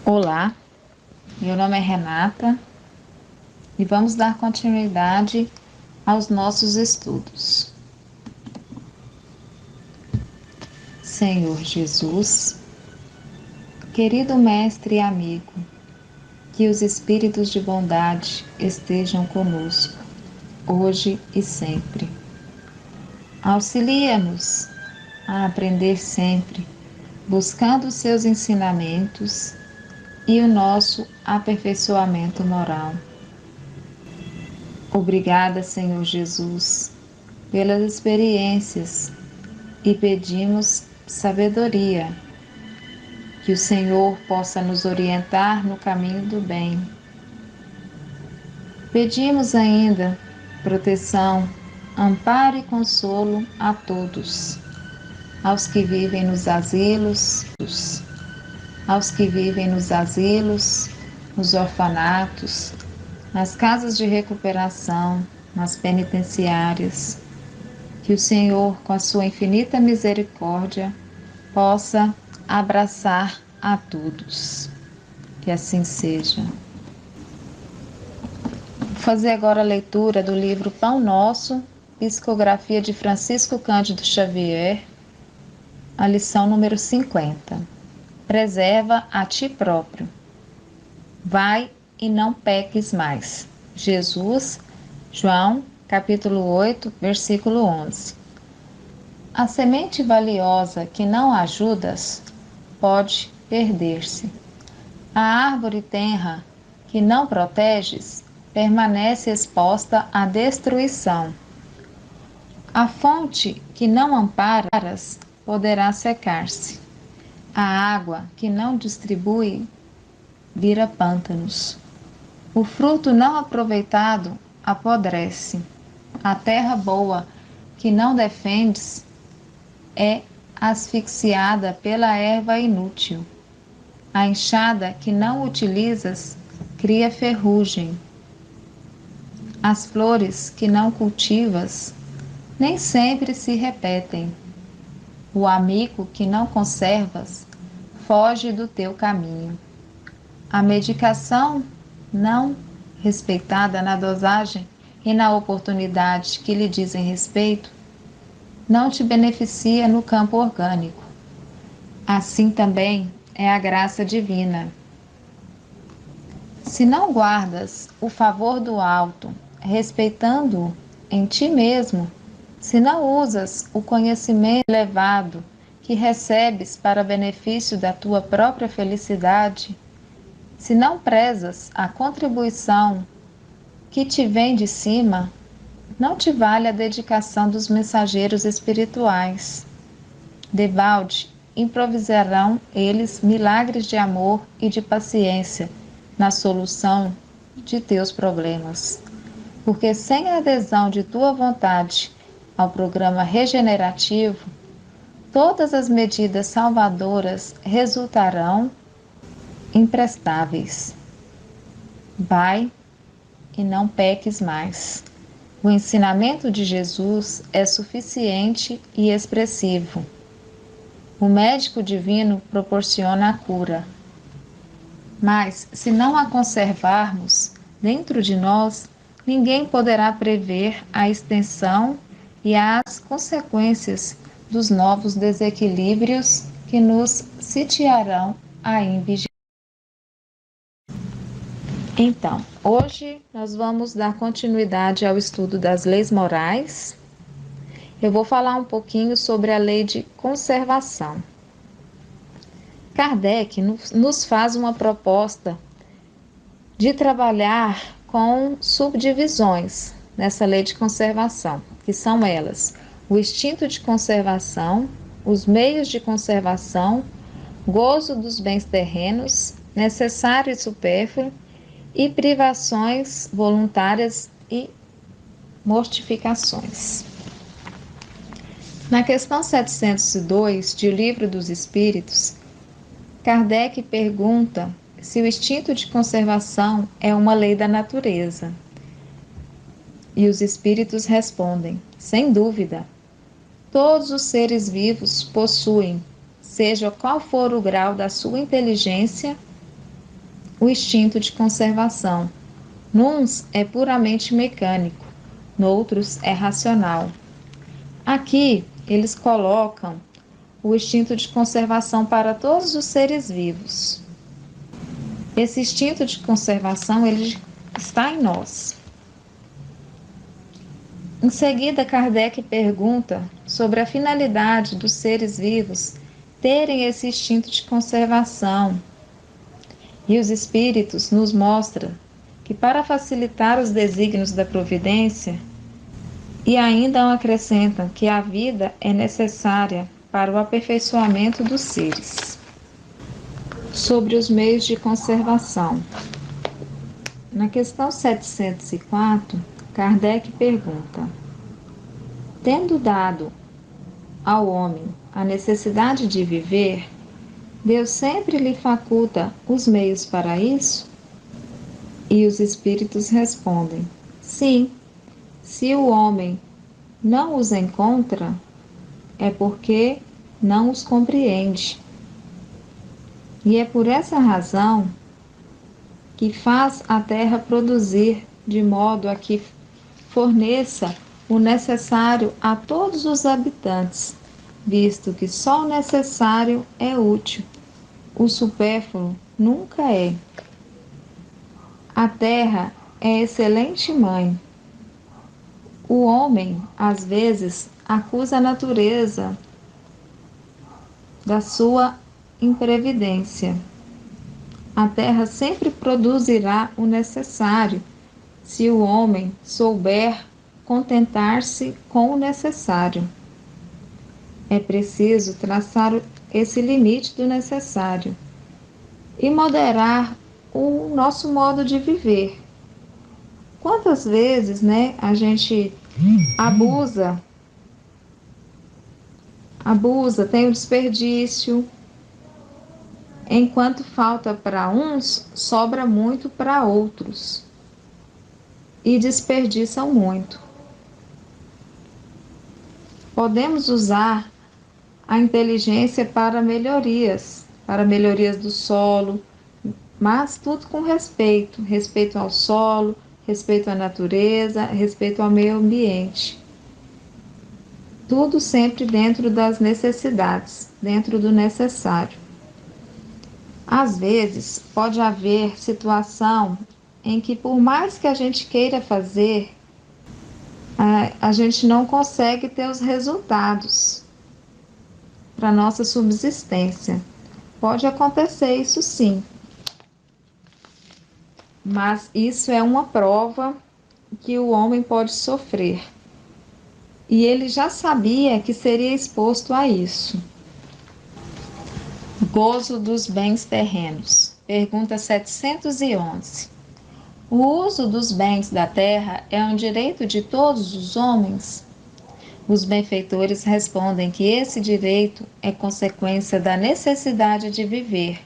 Olá, meu nome é Renata e vamos dar continuidade aos nossos estudos. Senhor Jesus, querido Mestre e amigo, que os espíritos de bondade estejam conosco, hoje e sempre. Auxilia-nos a aprender sempre, buscando os seus ensinamentos e o nosso aperfeiçoamento moral. Obrigada, Senhor Jesus, pelas experiências e pedimos sabedoria, que o Senhor possa nos orientar no caminho do bem. Pedimos ainda proteção, amparo e consolo a todos, aos que vivem nos asilos, nos orfanatos, nas casas de recuperação, nas penitenciárias. Que o Senhor, com a sua infinita misericórdia, possa abraçar a todos. Que assim seja. Vou fazer agora a leitura do livro Pão Nosso, psicografia de Francisco Cândido Xavier, a lição número 50. Preserva a ti próprio. Vai e não peques mais. Jesus, João, capítulo 8, versículo 11. A semente valiosa que não ajudas pode perder-se. A árvore tenra que não proteges permanece exposta à destruição. A fonte que não amparas poderá secar-se. A água que não distribui vira pântanos. O fruto não aproveitado apodrece. A terra boa que não defendes é asfixiada pela erva inútil. A enxada que não utilizas cria ferrugem. As flores que não cultivas nem sempre se repetem. O amigo que não conservas foge do teu caminho. A medicação não respeitada na dosagem e na oportunidade que lhe dizem respeito não te beneficia no campo orgânico. Assim também é a graça divina. Se não guardas o favor do alto, respeitando-o em ti mesmo, se não usas o conhecimento elevado que recebes para benefício da tua própria felicidade, se não prezas a contribuição que te vem de cima, não te vale a dedicação dos mensageiros espirituais. Debalde improvisarão eles milagres de amor e de paciência na solução de teus problemas. Porque sem a adesão de tua vontade ao programa regenerativo, todas as medidas salvadoras resultarão imprestáveis. Vai e não peques mais. O ensinamento de Jesus é suficiente e expressivo. O médico divino proporciona a cura. Mas, se não a conservarmos dentro de nós, ninguém poderá prever a extensão e as consequências dos novos desequilíbrios que nos sitiarão a invigilância. Então, hoje nós vamos dar continuidade ao estudo das leis morais. Eu vou falar um pouquinho sobre a lei de conservação. Kardec nos faz uma proposta de trabalhar com subdivisões nessa lei de conservação, que são elas: o instinto de conservação, os meios de conservação, gozo dos bens terrenos, necessário e supérfluo, e privações voluntárias e mortificações. Na questão 702 de O Livro dos Espíritos, Kardec pergunta se o instinto de conservação é uma lei da natureza. E os espíritos respondem: sem dúvida. Todos os seres vivos possuem, seja qual for o grau da sua inteligência, o instinto de conservação. Nuns é puramente mecânico, noutros é racional. Aqui eles colocam o instinto de conservação para todos os seres vivos. Esse instinto de conservação ele está em nós. Em seguida, Kardec pergunta sobre a finalidade dos seres vivos terem esse instinto de conservação. E os espíritos nos mostram que para facilitar os desígnios da providência, e ainda acrescentam que a vida é necessária para o aperfeiçoamento dos seres. Sobre os meios de conservação. Na questão 704, Kardec pergunta: tendo dado ao homem a necessidade de viver, Deus sempre lhe faculta os meios para isso? E os espíritos respondem: sim, se o homem não os encontra, é porque não os compreende. E é por essa razão que faz a terra produzir de modo a que forneça o necessário a todos os habitantes, visto que só o necessário é útil, o supérfluo nunca é. A terra é excelente mãe. O homem, às vezes, acusa a natureza da sua imprevidência. A terra sempre produzirá o necessário, se o homem souber contentar-se com o necessário. É preciso traçar esse limite do necessário e moderar o nosso modo de viver. Quantas vezes, a gente abusa, tem o desperdício. Enquanto falta para uns, sobra muito para outros. E desperdiçam muito. Podemos usar a inteligência para melhorias do solo, mas tudo com respeito ao solo, respeito à natureza, respeito ao meio ambiente. Tudo sempre dentro das necessidades, dentro do necessário. Às vezes, pode haver situação em que, por mais que a gente queira fazer, a gente não consegue ter os resultados para nossa subsistência. Pode acontecer isso sim. Mas isso é uma prova que o homem pode sofrer. E ele já sabia que seria exposto a isso. Gozo dos bens terrenos. Pergunta 711. O uso dos bens da terra é um direito de todos os homens? Os benfeitores respondem que esse direito é consequência da necessidade de viver,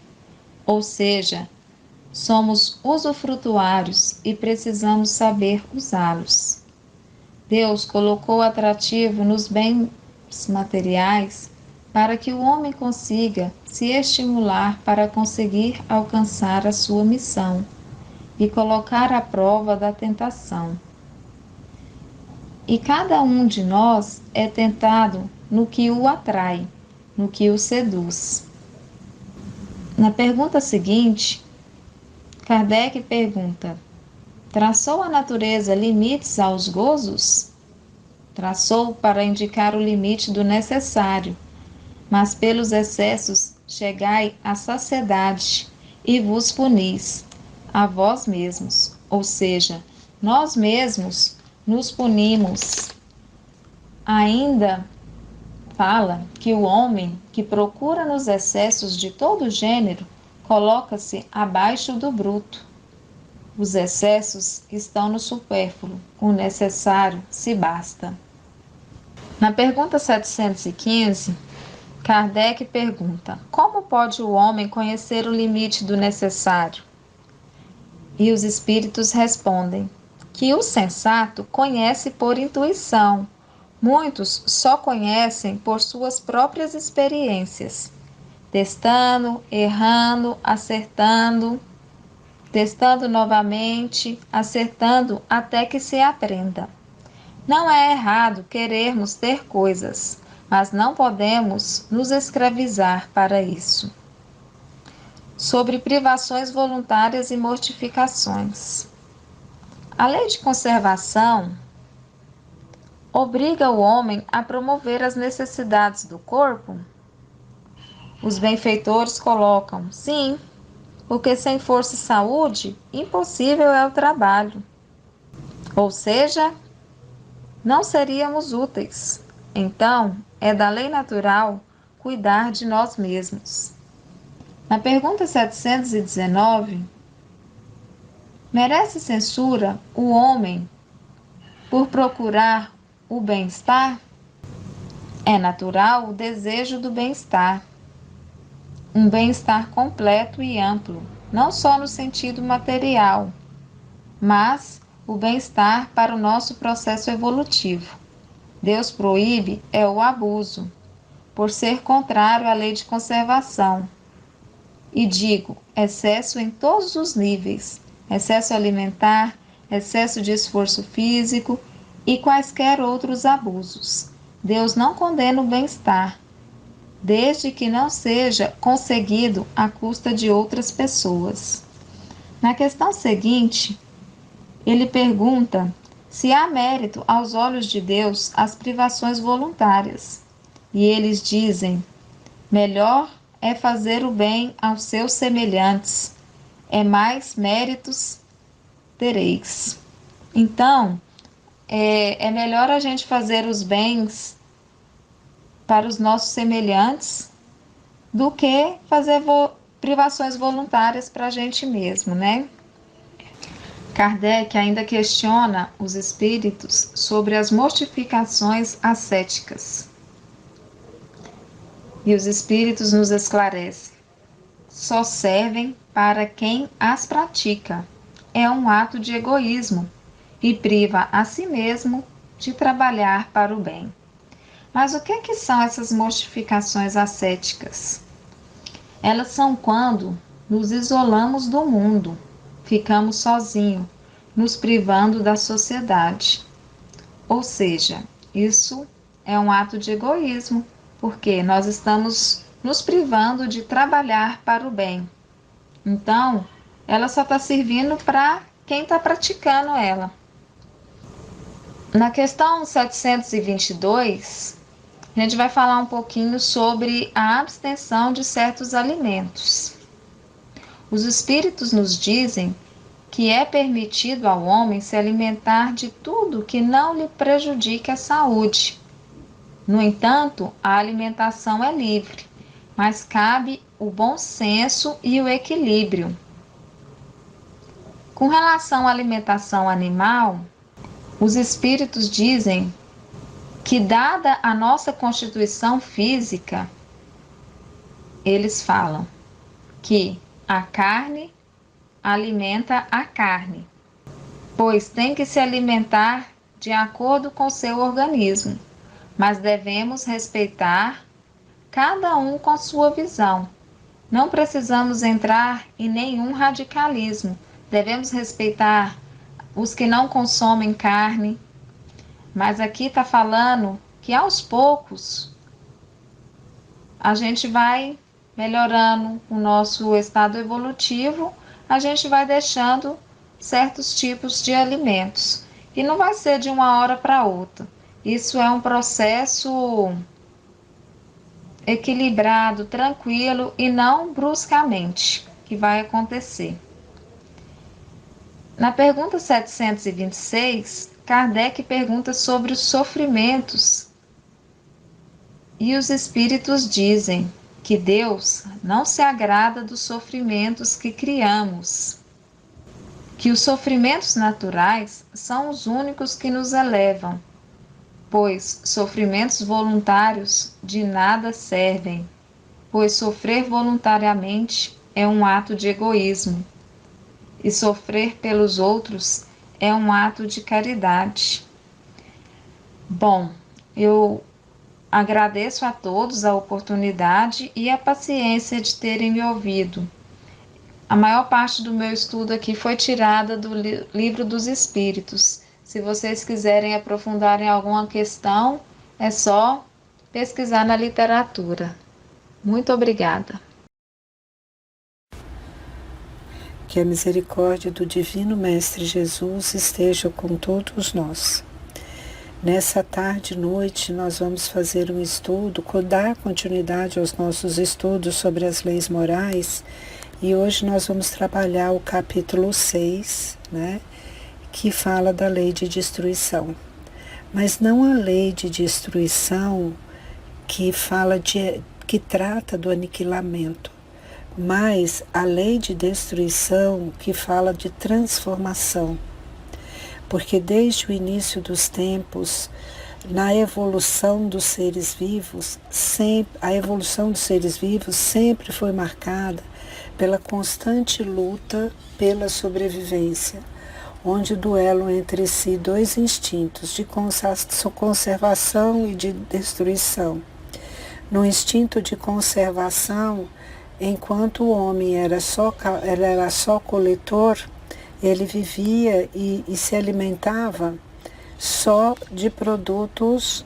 ou seja, somos usufrutuários e precisamos saber usá-los. Deus colocou atrativo nos bens materiais para que o homem consiga se estimular para conseguir alcançar a sua missão e colocar à prova da tentação. E cada um de nós é tentado no que o atrai, no que o seduz. Na pergunta seguinte, Kardec pergunta: traçou a natureza limites aos gozos? Traçou para indicar o limite do necessário, mas pelos excessos chegai à saciedade e vos punis a vós mesmos, ou seja, nós mesmos nos punimos. Ainda fala que o homem que procura nos excessos de todo gênero coloca-se abaixo do bruto. Os excessos estão no supérfluo, o necessário se basta. Na pergunta 715, Kardec pergunta: como pode o homem conhecer o limite do necessário? E os espíritos respondem que o sensato conhece por intuição. Muitos só conhecem por suas próprias experiências, testando, errando, acertando. testando novamente, acertando até que se aprenda. Não é errado querermos ter coisas, mas não podemos nos escravizar para isso. Sobre privações voluntárias e mortificações. A lei de conservação obriga o homem a promover as necessidades do corpo? Os benfeitores colocam, sim, porque sem força e saúde, impossível é o trabalho. Ou seja, não seríamos úteis. Então, é da lei natural cuidar de nós mesmos. Na pergunta 719, merece censura o homem por procurar o bem-estar? É natural o desejo do bem-estar, um bem-estar completo e amplo, não só no sentido material, mas o bem-estar para o nosso processo evolutivo. Deus proíbe é o abuso, por ser contrário à lei de conservação. E digo, excesso em todos os níveis, excesso alimentar, excesso de esforço físico e quaisquer outros abusos. Deus não condena o bem-estar, desde que não seja conseguido à custa de outras pessoas. Na questão seguinte, ele pergunta se há mérito aos olhos de Deus as privações voluntárias. E eles dizem: melhor é fazer o bem aos seus semelhantes, é mais méritos tereis. Então, é melhor a gente fazer os bens para os nossos semelhantes do que fazer privações voluntárias para a gente mesmo, né? Kardec ainda questiona os espíritos sobre as mortificações ascéticas. E os espíritos nos esclarecem: só servem para quem as pratica. É um ato de egoísmo e priva a si mesmo de trabalhar para o bem. Mas o que são essas mortificações ascéticas? Elas são quando nos isolamos do mundo, ficamos sozinhos, nos privando da sociedade. Ou seja, isso é um ato de egoísmo, porque nós estamos nos privando de trabalhar para o bem. Então, ela só está servindo para quem está praticando ela. Na questão 722, a gente vai falar um pouquinho sobre a abstenção de certos alimentos. Os espíritos nos dizem que é permitido ao homem se alimentar de tudo que não lhe prejudique a saúde. No entanto, a alimentação é livre, mas cabe o bom senso e o equilíbrio. Com relação à alimentação animal, os espíritos dizem que, dada a nossa constituição física, eles falam que a carne alimenta a carne, pois tem que se alimentar de acordo com seu organismo, mas devemos respeitar cada um com sua visão. Não precisamos entrar em nenhum radicalismo, devemos respeitar os que não consomem carne, mas aqui está falando que aos poucos a gente vai melhorando o nosso estado evolutivo, a gente vai deixando certos tipos de alimentos. E não vai ser de uma hora para outra. Isso é um processo equilibrado, tranquilo e não bruscamente que vai acontecer. Na pergunta 726, Kardec pergunta sobre os sofrimentos. E os espíritos dizem que Deus não se agrada dos sofrimentos que criamos, que os sofrimentos naturais são os únicos que nos elevam, pois sofrimentos voluntários de nada servem, pois sofrer voluntariamente é um ato de egoísmo, e sofrer pelos outros é um ato de caridade. Bom, eu agradeço a todos a oportunidade e a paciência de terem me ouvido. A maior parte do meu estudo aqui foi tirada do Livro dos Espíritos. Se vocês quiserem aprofundar em alguma questão, é só pesquisar na literatura. Muito obrigada. Que a misericórdia do Divino Mestre Jesus esteja com todos nós. Nessa tarde e noite nós vamos fazer um estudo, dar continuidade aos nossos estudos sobre as leis morais, e hoje nós vamos trabalhar o capítulo 6, né, que fala da lei de destruição. Mas não a lei de destruição que trata do aniquilamento, mas a lei de destruição que fala de transformação. Porque desde o início dos tempos, na evolução dos seres vivos, a evolução dos seres vivos sempre foi marcada pela constante luta pela sobrevivência, onde duelam entre si dois instintos de conservação e de destruição. No instinto de conservação, enquanto o homem era só coletor, ele vivia e se alimentava só de produtos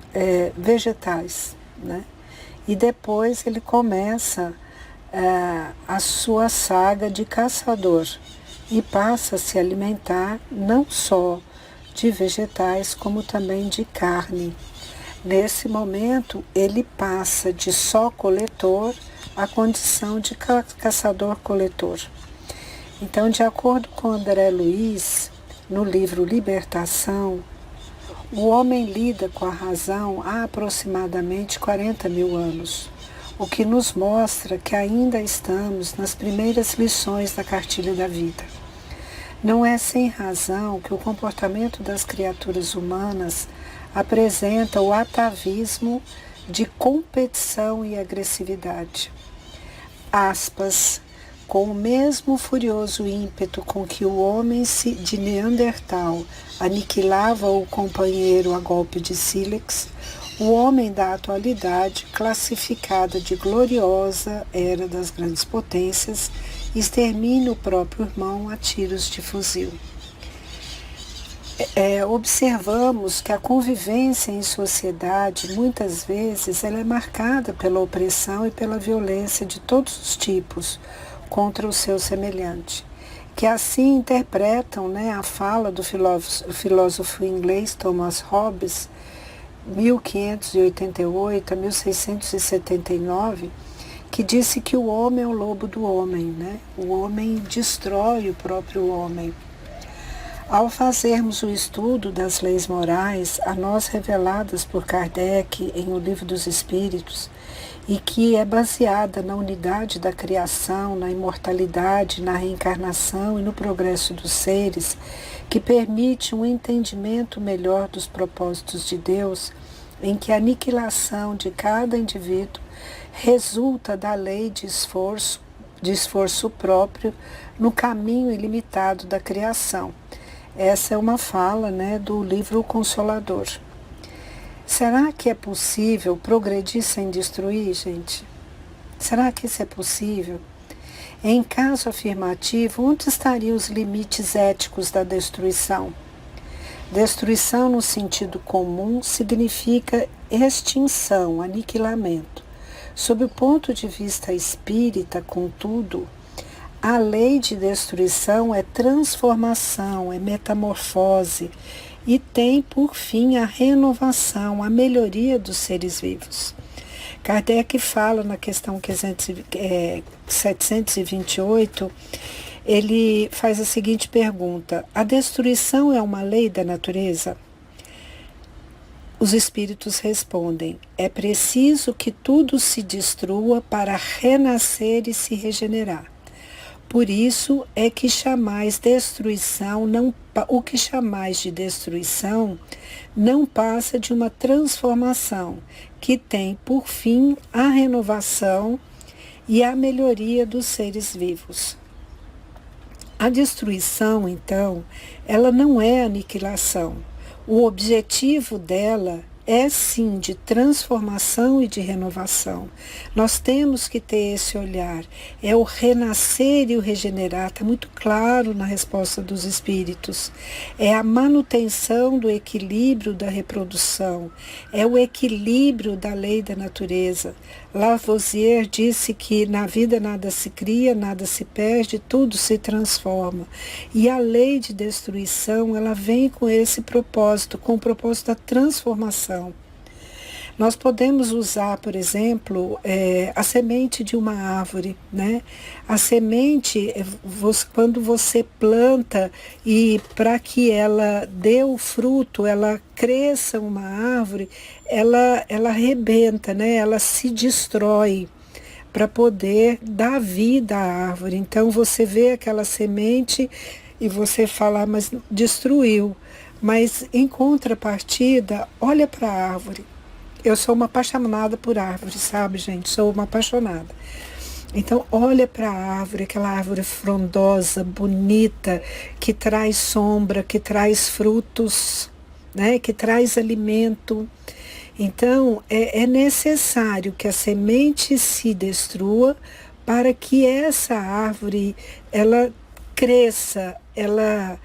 vegetais, né? E depois ele começa a sua saga de caçador e passa a se alimentar não só de vegetais, como também de carne. Nesse momento, ele passa de só coletor à condição de caçador-coletor. Então, de acordo com André Luiz, no livro Libertação, o homem lida com a razão há aproximadamente 40 mil anos, o que nos mostra que ainda estamos nas primeiras lições da cartilha da vida. Não é sem razão que o comportamento das criaturas humanas apresenta o atavismo de competição e agressividade. Aspas, com o mesmo furioso ímpeto com que o homem de Neandertal aniquilava o companheiro a golpe de sílex, o homem da atualidade, classificada de gloriosa era das grandes potências, extermina o próprio irmão a tiros de fuzil. Observamos que a convivência em sociedade, muitas vezes, ela é marcada pela opressão e pela violência de todos os tipos contra o seu semelhante, que assim interpretam, né, a fala do filósofo inglês Thomas Hobbes, 1588 a 1679, que disse que o homem é o lobo do homem, né? O homem destrói o próprio homem. Ao fazermos o estudo das leis morais, a nós reveladas por Kardec em O Livro dos Espíritos, e que é baseada na unidade da criação, na imortalidade, na reencarnação e no progresso dos seres, que permite um entendimento melhor dos propósitos de Deus, em que a aniquilação de cada indivíduo resulta da lei de esforço próprio no caminho ilimitado da criação. Essa é uma fala, né, do livro O Consolador. Será que é possível progredir sem destruir, gente? Será que isso é possível? Em caso afirmativo, onde estariam os limites éticos da destruição? Destruição no sentido comum significa extinção, aniquilamento. Sob o ponto de vista espírita, contudo, a lei de destruição é transformação, é metamorfose e tem por fim a renovação, a melhoria dos seres vivos. Kardec fala na questão 728, ele faz a seguinte pergunta: a destruição é uma lei da natureza? Os espíritos respondem: é preciso que tudo se destrua para renascer e se regenerar. Por isso é que o que chamais de destruição não passa de uma transformação que tem por fim a renovação e a melhoria dos seres vivos. A destruição, então, ela não é aniquilação. O objetivo dela é sim de transformação e de renovação. Nós temos que ter esse olhar. É o renascer e o regenerar, está muito claro na resposta dos espíritos. É a manutenção do equilíbrio da reprodução, é o equilíbrio da lei da natureza. Lavoisier disse que na vida nada se cria, nada se perde, tudo se transforma. E a lei de destruição, ela vem com esse propósito, com o propósito da transformação. Nós podemos usar, por exemplo, a semente de uma árvore, né? A semente, quando você planta e para que ela dê o fruto, ela cresça uma árvore, ela arrebenta, né? Ela se destrói para poder dar vida à árvore. Então você vê aquela semente e você fala, mas destruiu. Mas em contrapartida, olha para a árvore. Eu sou uma apaixonada por árvores, sabe, gente? Sou uma apaixonada. Então, olha para a árvore, aquela árvore frondosa, bonita, que traz sombra, que traz frutos, né? Que traz alimento. Então, é necessário que a semente se destrua para que essa árvore, ela cresça, ela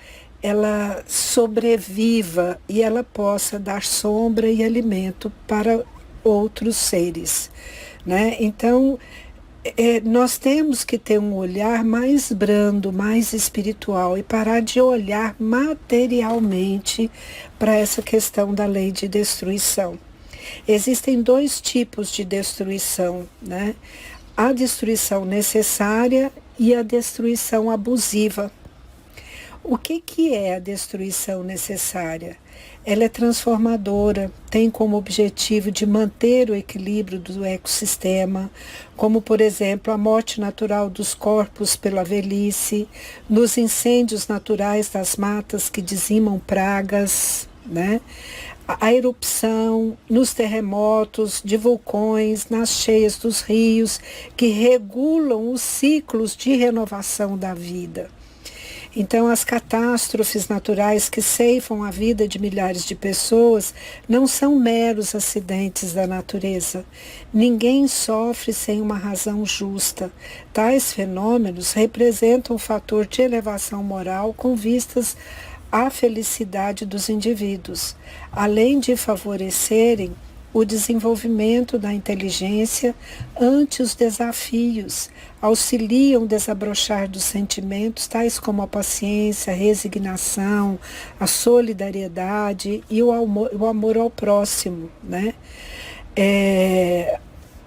sobreviva e ela possa dar sombra e alimento para outros seres, né? Então, nós temos que ter um olhar mais brando, mais espiritual e parar de olhar materialmente para essa questão da lei de destruição. Existem dois tipos de destruição, né? A destruição necessária e a destruição abusiva. O que é a destruição necessária? Ela é transformadora, tem como objetivo de manter o equilíbrio do ecossistema, como, por exemplo, a morte natural dos corpos pela velhice, nos incêndios naturais das matas que dizimam pragas, né? A erupção, nos terremotos de vulcões, nas cheias dos rios, que regulam os ciclos de renovação da vida. Então, as catástrofes naturais que ceifam a vida de milhares de pessoas não são meros acidentes da natureza. Ninguém sofre sem uma razão justa. Tais fenômenos representam um fator de elevação moral com vistas à felicidade dos indivíduos, além de favorecerem o desenvolvimento da inteligência ante os desafios, auxiliam desabrochar dos sentimentos tais como a paciência, a resignação, a solidariedade e o amor ao próximo, né?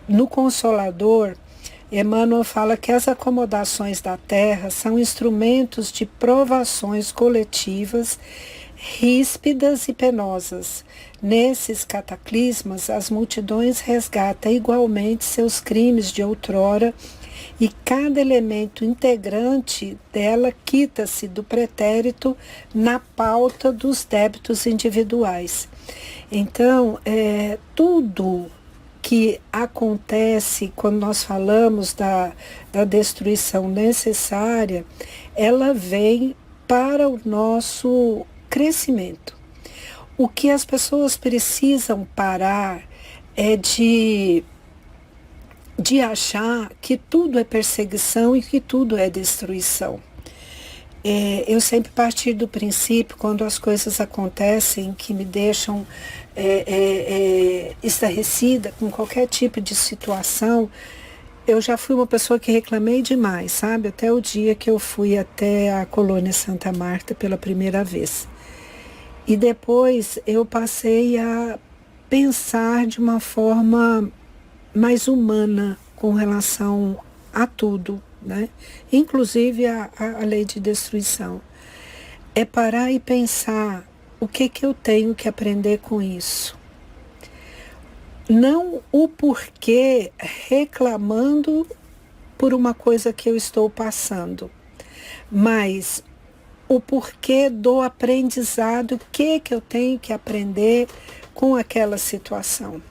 No Consolador, Emmanuel fala que as acomodações da terra são instrumentos de provações coletivas ríspidas e penosas. Nesses cataclismas, as multidões resgatam igualmente seus crimes de outrora e cada elemento integrante dela quita-se do pretérito na pauta dos débitos individuais. Então, tudo que acontece quando nós falamos da destruição necessária, ela vem para o nosso crescimento. O que as pessoas precisam parar é de achar que tudo é perseguição e que tudo é destruição. Eu sempre parti do princípio, quando as coisas acontecem que me deixam estarrecida com qualquer tipo de situação, eu já fui uma pessoa que reclamei demais, sabe? Até o dia que eu fui até a colônia Santa Marta pela primeira vez. E depois eu passei a pensar de uma forma mais humana com relação a tudo, né? Inclusive a lei de destruição. É parar e pensar o que eu tenho que aprender com isso. Não o porquê reclamando por uma coisa que eu estou passando, mas o porquê do aprendizado, o que eu tenho que aprender com aquela situação.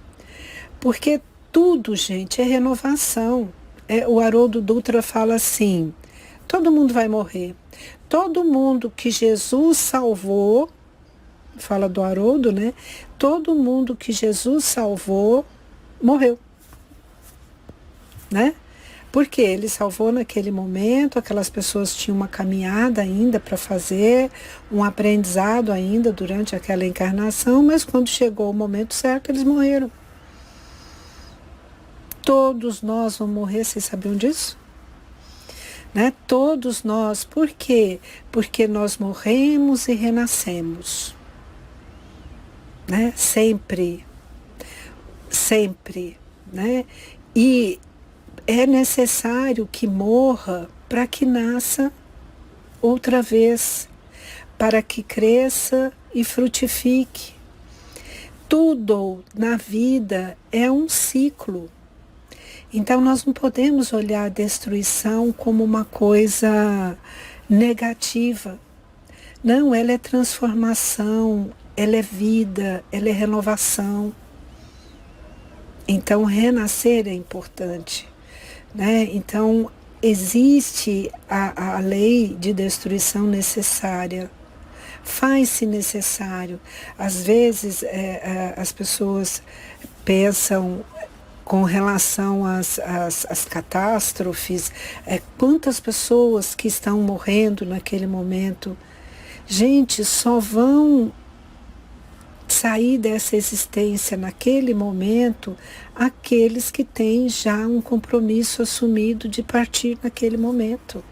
Porque tudo, gente, é renovação. O Haroldo Dutra fala assim, todo mundo vai morrer. Todo mundo que Jesus salvou, fala do Haroldo, né? todo mundo que Jesus salvou morreu, né? Porque ele salvou naquele momento, aquelas pessoas tinham uma caminhada ainda para fazer, um aprendizado ainda durante aquela encarnação, mas quando chegou o momento certo, eles morreram. Todos nós vamos morrer, vocês sabiam disso? Né? Todos nós, por quê? Porque nós morremos e renascemos. Né? Sempre, sempre, né? E é necessário que morra para que nasça outra vez, para que cresça e frutifique. Tudo na vida é um ciclo. Então nós não podemos olhar a destruição como uma coisa negativa. Não, ela é transformação, ela é vida, ela é renovação. Então renascer é importante. Né? Então, existe a lei de destruição necessária, faz-se necessário. Às vezes, as pessoas pensam com relação às catástrofes, quantas pessoas que estão morrendo naquele momento. Gente, só vão sair dessa existência naquele momento aqueles que têm já um compromisso assumido de partir naquele momento.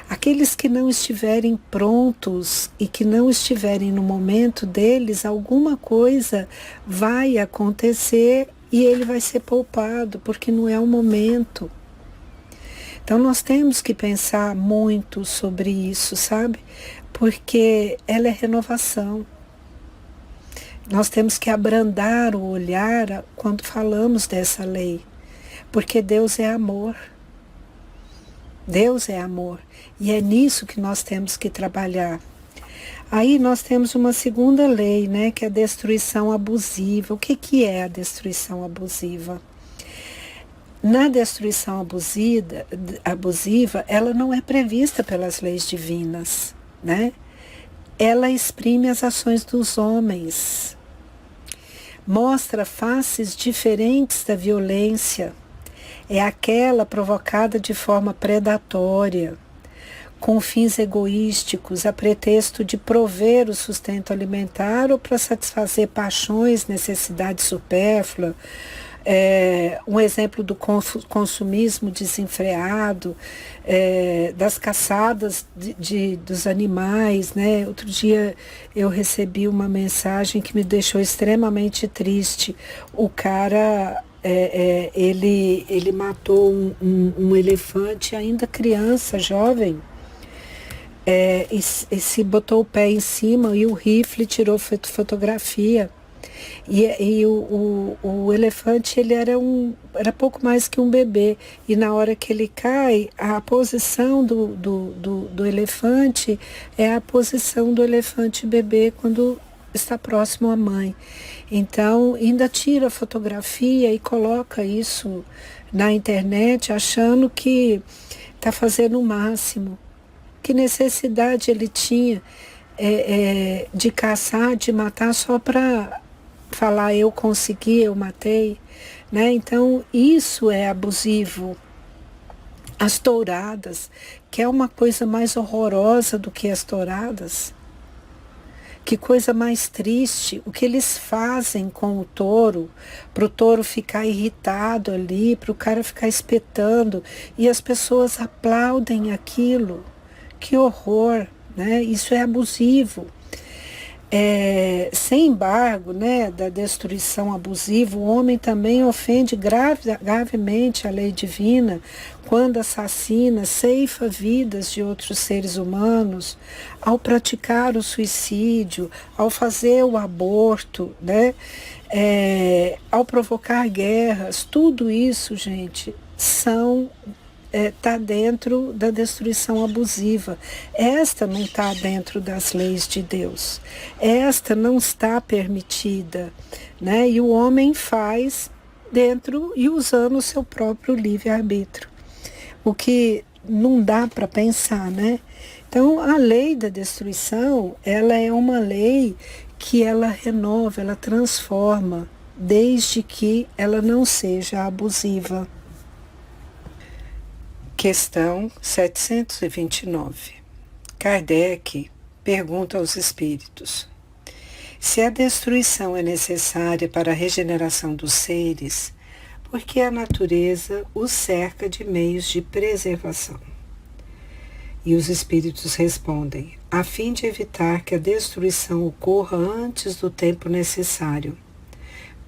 Aqueles que não estiverem prontos e que não estiverem no momento deles, alguma coisa vai acontecer e ele vai ser poupado, porque não é o momento. Então nós temos que pensar muito sobre isso, sabe? Porque ela é renovação. Nós temos que abrandar o olhar quando falamos dessa lei, porque Deus é amor. Deus é amor. E é nisso que nós temos que trabalhar. Aí nós temos uma segunda lei, né, que é a destruição abusiva. O que é a destruição abusiva? Na destruição abusiva, ela não é prevista pelas leis divinas, né? Ela exprime as ações dos homens. Mostra faces diferentes da violência. É aquela provocada de forma predatória, com fins egoísticos, a pretexto de prover o sustento alimentar ou para satisfazer paixões, necessidades supérfluas. Um exemplo do consumismo desenfreado, das caçadas dos animais, né? Outro dia eu recebi uma mensagem que me deixou extremamente triste. O cara, ele matou um elefante ainda criança, jovem, e se botou o pé em cima e o rifle tirou fotografia. E o elefante, ele era pouco mais que um bebê. E na hora que ele cai, a posição do elefante é a posição do elefante bebê quando está próximo à mãe. Então, ainda tira a fotografia e coloca isso na internet, achando que está fazendo o máximo. Que necessidade ele tinha de caçar, de matar só para falar eu consegui, eu matei, né? Então isso é abusivo. As touradas, que é uma coisa mais horrorosa do que as touradas. Que coisa mais triste, o que eles fazem com o touro, para o touro ficar irritado ali, para o cara ficar espetando, e as pessoas aplaudem aquilo. Que horror, né? Isso é abusivo. Sem embargo, né, da destruição abusiva, o homem também ofende gravemente a lei divina quando assassina, ceifa vidas de outros seres humanos, ao praticar o suicídio, ao fazer o aborto, né, ao provocar guerras. Tudo isso, gente, está dentro da destruição abusiva. Esta não está dentro das leis de Deus. Esta não está permitida, né? E o homem faz dentro e usando o seu próprio livre-arbítrio. O que não dá para pensar, né? Então, a lei da destruição, ela é uma lei que ela renova, ela transforma, desde que ela não seja abusiva. Questão 729. Kardec pergunta aos espíritos: se a destruição é necessária para a regeneração dos seres, por que a natureza os cerca de meios de preservação? E os espíritos respondem: a fim de evitar que a destruição ocorra antes do tempo necessário.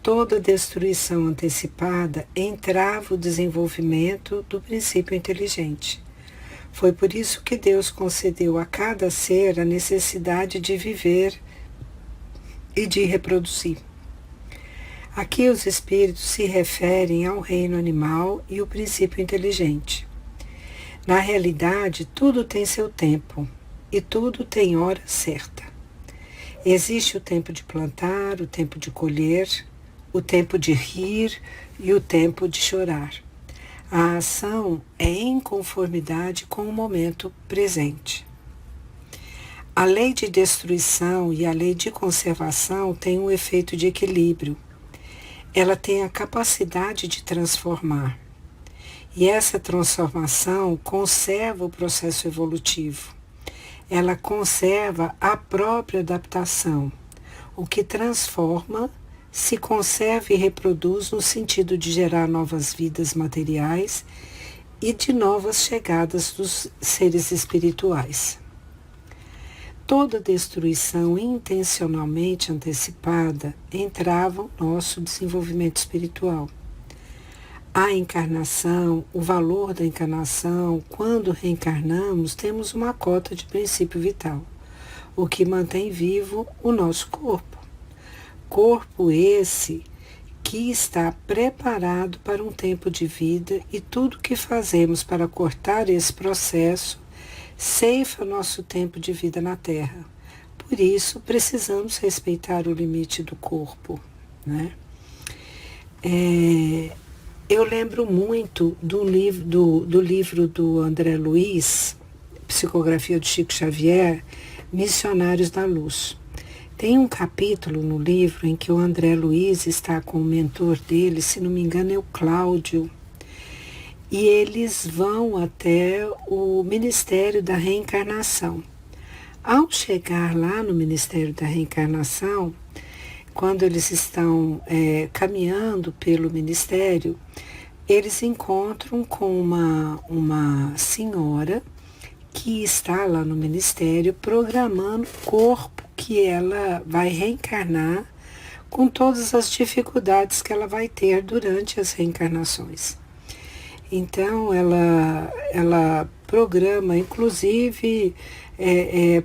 Toda destruição antecipada entrava o desenvolvimento do princípio inteligente. Foi por isso que Deus concedeu a cada ser a necessidade de viver e de reproduzir. Aqui os espíritos se referem ao reino animal e o princípio inteligente. Na realidade, tudo tem seu tempo e tudo tem hora certa. Existe o tempo de plantar, o tempo de colher, o tempo de rir e o tempo de chorar. A ação é em conformidade com o momento presente. A lei de destruição e a lei de conservação têm um efeito de equilíbrio. Ela tem a capacidade de transformar. E essa transformação conserva o processo evolutivo. Ela conserva a própria adaptação. O que transforma se conserva e reproduz no sentido de gerar novas vidas materiais e de novas chegadas dos seres espirituais. Toda destruição intencionalmente antecipada entrava no nosso desenvolvimento espiritual. A encarnação, o valor da encarnação, quando reencarnamos, temos uma cota de princípio vital, o que mantém vivo o nosso corpo. Corpo esse que está preparado para um tempo de vida, e tudo que fazemos para cortar esse processo ceifa nosso tempo de vida na Terra. Por isso, precisamos respeitar o limite do corpo, né? Eu lembro muito do livro do André Luiz, Psicografia de Chico Xavier, Missionários da Luz. Tem um capítulo no livro em que o André Luiz está com o mentor dele, se não me engano é o Cláudio, e eles vão até o Ministério da Reencarnação. Ao chegar lá no Ministério da Reencarnação, quando eles estão caminhando pelo Ministério, eles encontram com uma senhora que está lá no Ministério programando o corpo que ela vai reencarnar, com todas as dificuldades que ela vai ter durante as reencarnações. Então, ela programa, inclusive,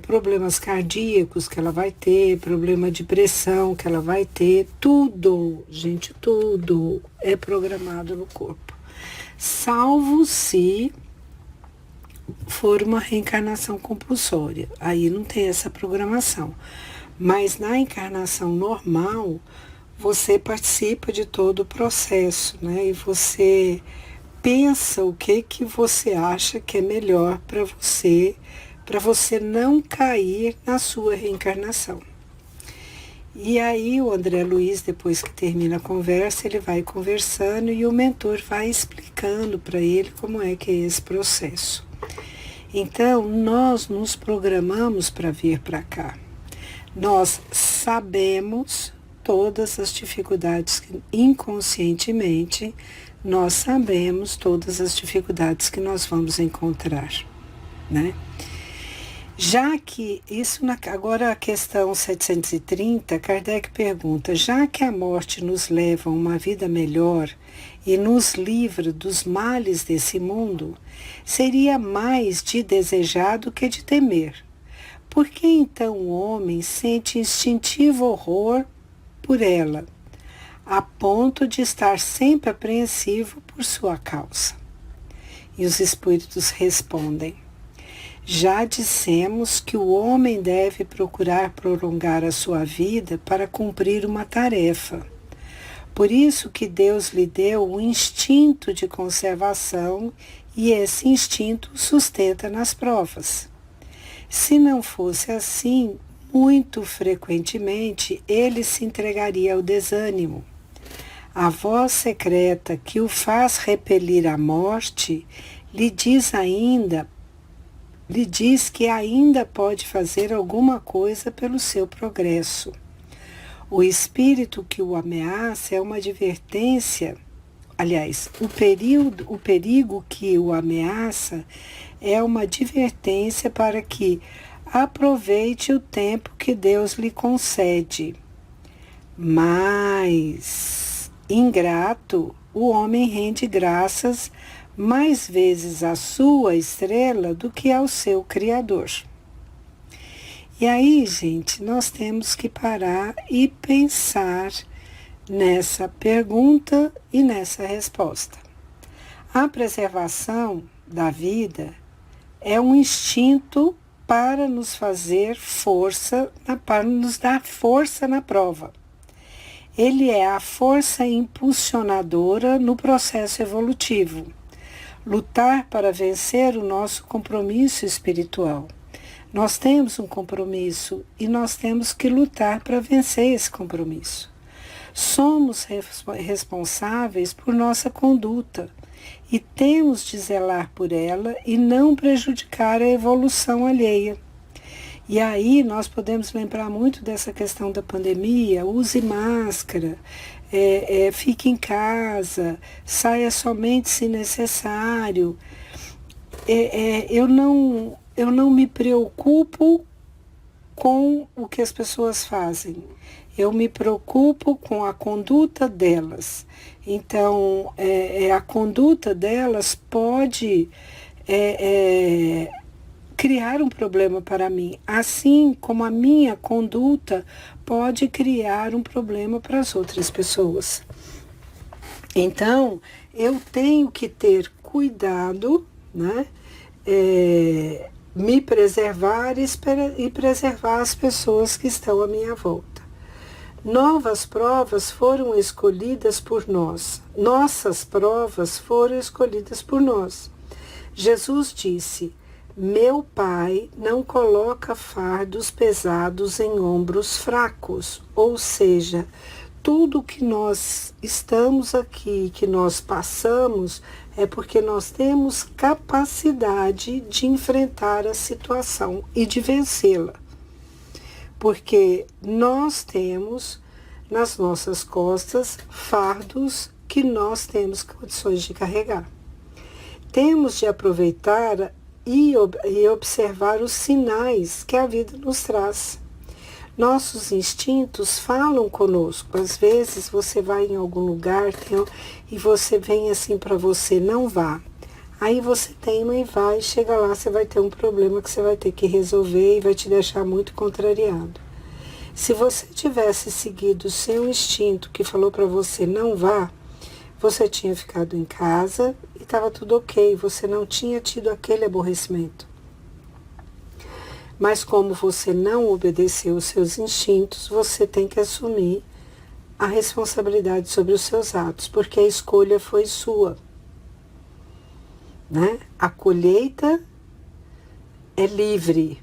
problemas cardíacos que ela vai ter, problema de pressão que ela vai ter, tudo, gente, tudo é programado no corpo. Salvo se for uma reencarnação compulsória, aí não tem essa programação. Mas na encarnação normal, você participa de todo o processo, né? E você pensa o que você acha que é melhor para você não cair na sua reencarnação. E aí o André Luiz, depois que termina a conversa, ele vai conversando e o mentor vai explicando para ele como é que é esse processo. Então, nós nos programamos para vir para cá. Nós sabemos todas as dificuldades que, inconscientemente, nós sabemos todas as dificuldades que nós vamos encontrar, né? Já que isso, agora a questão 730, Kardec pergunta: já que a morte nos leva a uma vida melhor e nos livra dos males desse mundo, seria mais de desejar do que de temer. Por que então o homem sente instintivo horror por ela, a ponto de estar sempre apreensivo por sua causa? E os espíritos respondem: já dissemos que o homem deve procurar prolongar a sua vida para cumprir uma tarefa. Por isso que Deus lhe deu o instinto de conservação e esse instinto o sustenta nas provas. Se não fosse assim, muito frequentemente ele se entregaria ao desânimo. A voz secreta que o faz repelir a morte lhe diz que ainda pode fazer alguma coisa pelo seu progresso. O espírito que o ameaça é uma advertência. Aliás, o perigo que o ameaça é uma advertência para que aproveite o tempo que Deus lhe concede. Mas, ingrato, o homem rende graças mais vezes à sua estrela do que ao seu Criador. E aí, gente, nós temos que parar e pensar nessa pergunta e nessa resposta. A preservação da vida é um instinto para nos fazer força, para nos dar força na prova. Ele é a força impulsionadora no processo evolutivo. Lutar para vencer o nosso compromisso espiritual. Nós temos um compromisso e nós temos que lutar para vencer esse compromisso. Somos responsáveis por nossa conduta e temos de zelar por ela e não prejudicar a evolução alheia. E aí nós podemos lembrar muito dessa questão da pandemia: use máscara, fique em casa, saia somente se necessário. Eu não me preocupo com o que as pessoas fazem. Eu me preocupo com a conduta delas. Então, a conduta delas pode criar um problema para mim, assim como a minha conduta pode criar um problema para as outras pessoas. Então, eu tenho que ter cuidado, né? Me preservar e preservar as pessoas que estão à minha volta. Novas provas foram escolhidas por nós. Nossas provas foram escolhidas por nós. Jesus disse: meu Pai não coloca fardos pesados em ombros fracos. Ou seja, tudo que nós estamos aqui, que nós passamos, é porque nós temos capacidade de enfrentar a situação e de vencê-la. Porque nós temos nas nossas costas fardos que nós temos condições de carregar. Temos de aproveitar e observar os sinais que a vida nos traz. Nossos instintos falam conosco. Às vezes você vai em algum lugar e você vem assim para você: não vá. Aí você teima e vai, chega lá, você vai ter um problema que você vai ter que resolver e vai te deixar muito contrariado. Se você tivesse seguido o seu instinto que falou para você não vá, você tinha ficado em casa e estava tudo ok, você não tinha tido aquele aborrecimento. Mas como você não obedeceu os seus instintos, você tem que assumir a responsabilidade sobre os seus atos, porque a escolha foi sua. Né? A colheita é livre.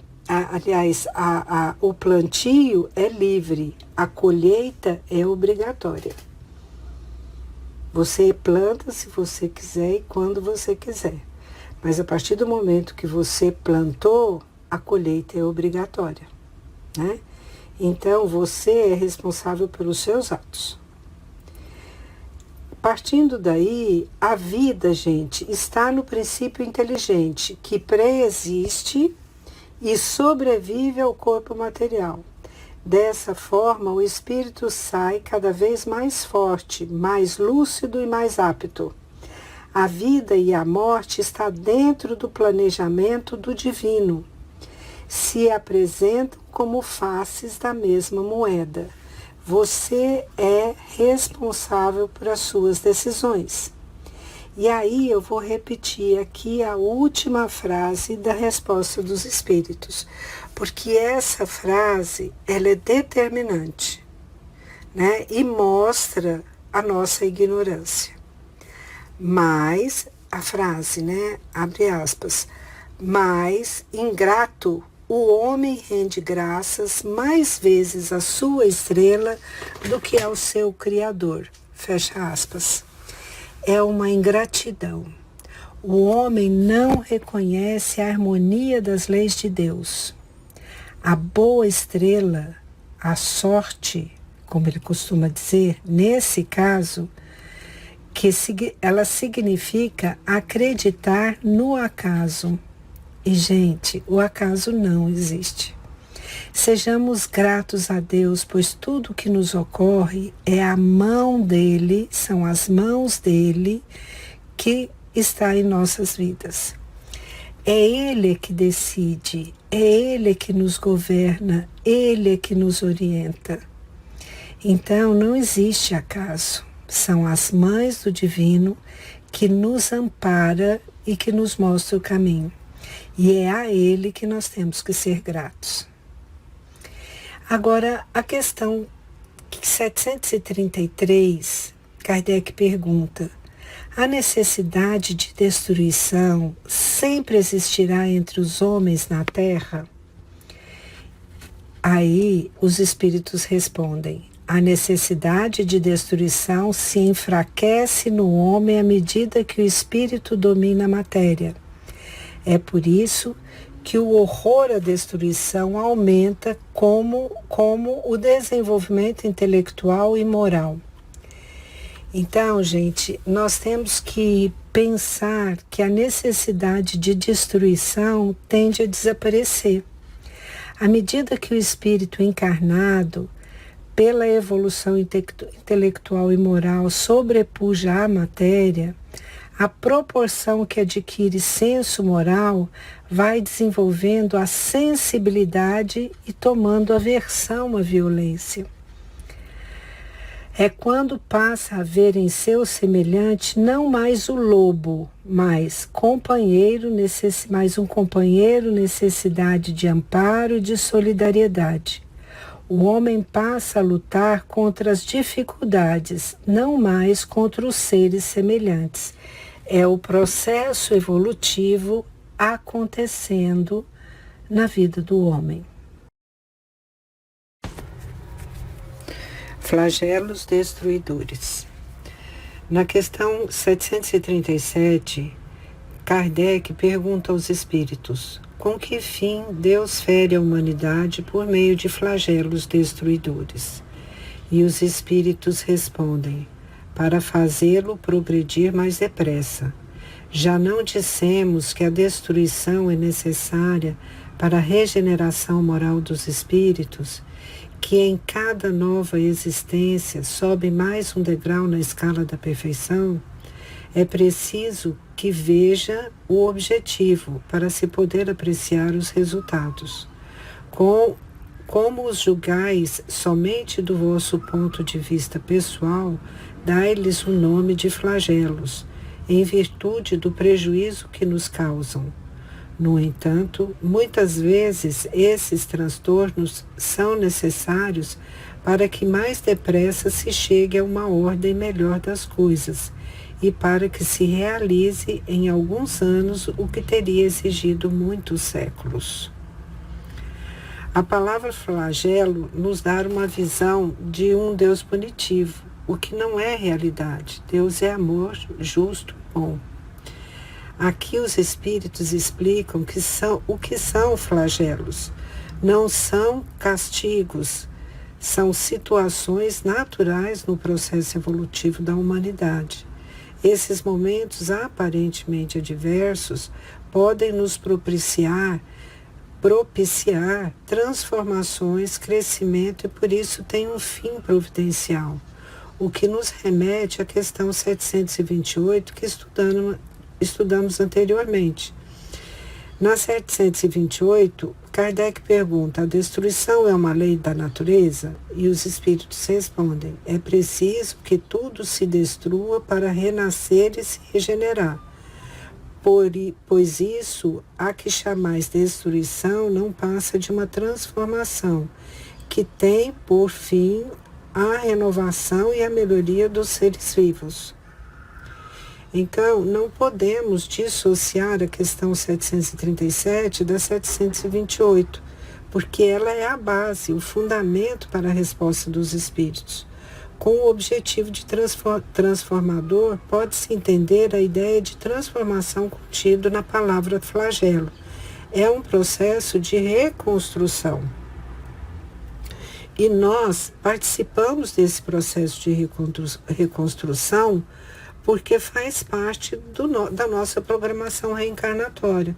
O plantio é livre. A colheita é obrigatória. Você planta se você quiser e quando você quiser. Mas a partir do momento que você plantou, a colheita é obrigatória. Né? Então, você é responsável pelos seus atos. Partindo daí, a vida, gente, está no princípio inteligente, que pré-existe e sobrevive ao corpo material. Dessa forma, o espírito sai cada vez mais forte, mais lúcido e mais apto. A vida e a morte está dentro do planejamento do divino. Se apresentam como faces da mesma moeda. Você é responsável por as suas decisões. E aí eu vou repetir aqui a última frase da resposta dos espíritos, porque essa frase, ela é determinante, né? E mostra a nossa ignorância. Mas, a frase, né? Abre aspas. Mas, ingrato, o homem rende graças mais vezes à sua estrela do que ao seu Criador. Fecha aspas. É uma ingratidão. O homem não reconhece a harmonia das leis de Deus. A boa estrela, a sorte, como ele costuma dizer, nesse caso, que ela significa acreditar no acaso. E, gente, o acaso não existe. Sejamos gratos a Deus, pois tudo que nos ocorre é a mão dele, são as mãos dele que está em nossas vidas. É ele que decide, é ele que nos governa, ele que nos orienta. Então, não existe acaso. São as mães do divino que nos ampara e que nos mostra o caminho. E é a ele que nós temos que ser gratos. Agora, a questão 733, Kardec pergunta: a necessidade de destruição sempre existirá entre os homens na Terra? Aí os espíritos respondem: a necessidade de destruição se enfraquece no homem à medida que o espírito domina a matéria. É por isso que o horror à destruição aumenta como o desenvolvimento intelectual e moral. Então, gente, nós temos que pensar que a necessidade de destruição tende a desaparecer. À medida que o espírito encarnado, pela evolução intelectual e moral, sobrepuja a matéria, a proporção que adquire senso moral vai desenvolvendo a sensibilidade e tomando aversão à violência. É quando passa a ver em seu semelhante não mais o lobo, mas mais um companheiro, necessidade de amparo e de solidariedade. O homem passa a lutar contra as dificuldades, não mais contra os seres semelhantes. É o processo evolutivo acontecendo na vida do homem. Flagelos destruidores. Na questão 737, Kardec pergunta aos espíritos: com que fim Deus fere a humanidade por meio de flagelos destruidores? E os espíritos respondem: para fazê-lo progredir mais depressa. Já não dissemos que a destruição é necessária para a regeneração moral dos espíritos, que em cada nova existência sobe mais um degrau na escala da perfeição? É preciso que veja o objetivo para se poder apreciar os resultados. Como os julgais somente do vosso ponto de vista pessoal, dai-lhes o nome de flagelos, em virtude do prejuízo que nos causam. No entanto, muitas vezes esses transtornos são necessários para que mais depressa se chegue a uma ordem melhor das coisas e para que se realize em alguns anos o que teria exigido muitos séculos. A palavra flagelo nos dá uma visão de um Deus punitivo, o que não é realidade. Deus é amor, justo e bom. Aqui os espíritos explicam o que são flagelos. Não são castigos, são situações naturais no processo evolutivo da humanidade. Esses momentos aparentemente adversos podem nos propiciar transformações, crescimento, e por isso tem um fim providencial. O que nos remete à questão 728 que estudamos anteriormente. Na 728, Kardec pergunta: a destruição é uma lei da natureza? E os espíritos respondem: é preciso que tudo se destrua para renascer e se regenerar. Pois isso, a que chamais destruição, não passa de uma transformação, que tem por fim a renovação e a melhoria dos seres vivos. Então, não podemos dissociar a questão 737 da 728, porque ela é a base, o fundamento para a resposta dos espíritos. Com o objetivo de transformador, pode-se entender a ideia de transformação contido na palavra flagelo. É um processo de reconstrução. E nós participamos desse processo de reconstrução porque faz parte da nossa programação reencarnatória.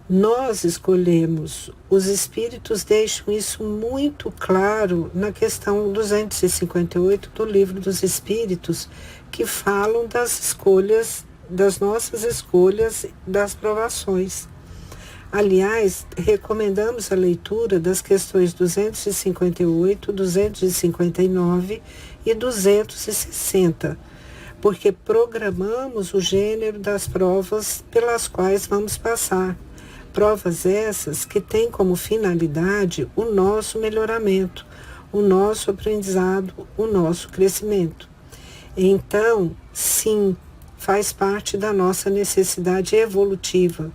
Nós escolhemos, os espíritos deixam isso muito claro na questão 258 do Livro dos Espíritos, que falam das escolhas, das nossas escolhas, das provações. Aliás, recomendamos a leitura das questões 258, 259 e 260, porque programamos o gênero das provas pelas quais vamos passar. Provas essas que têm como finalidade o nosso melhoramento, o nosso aprendizado, o nosso crescimento. Então, sim, faz parte da nossa necessidade evolutiva.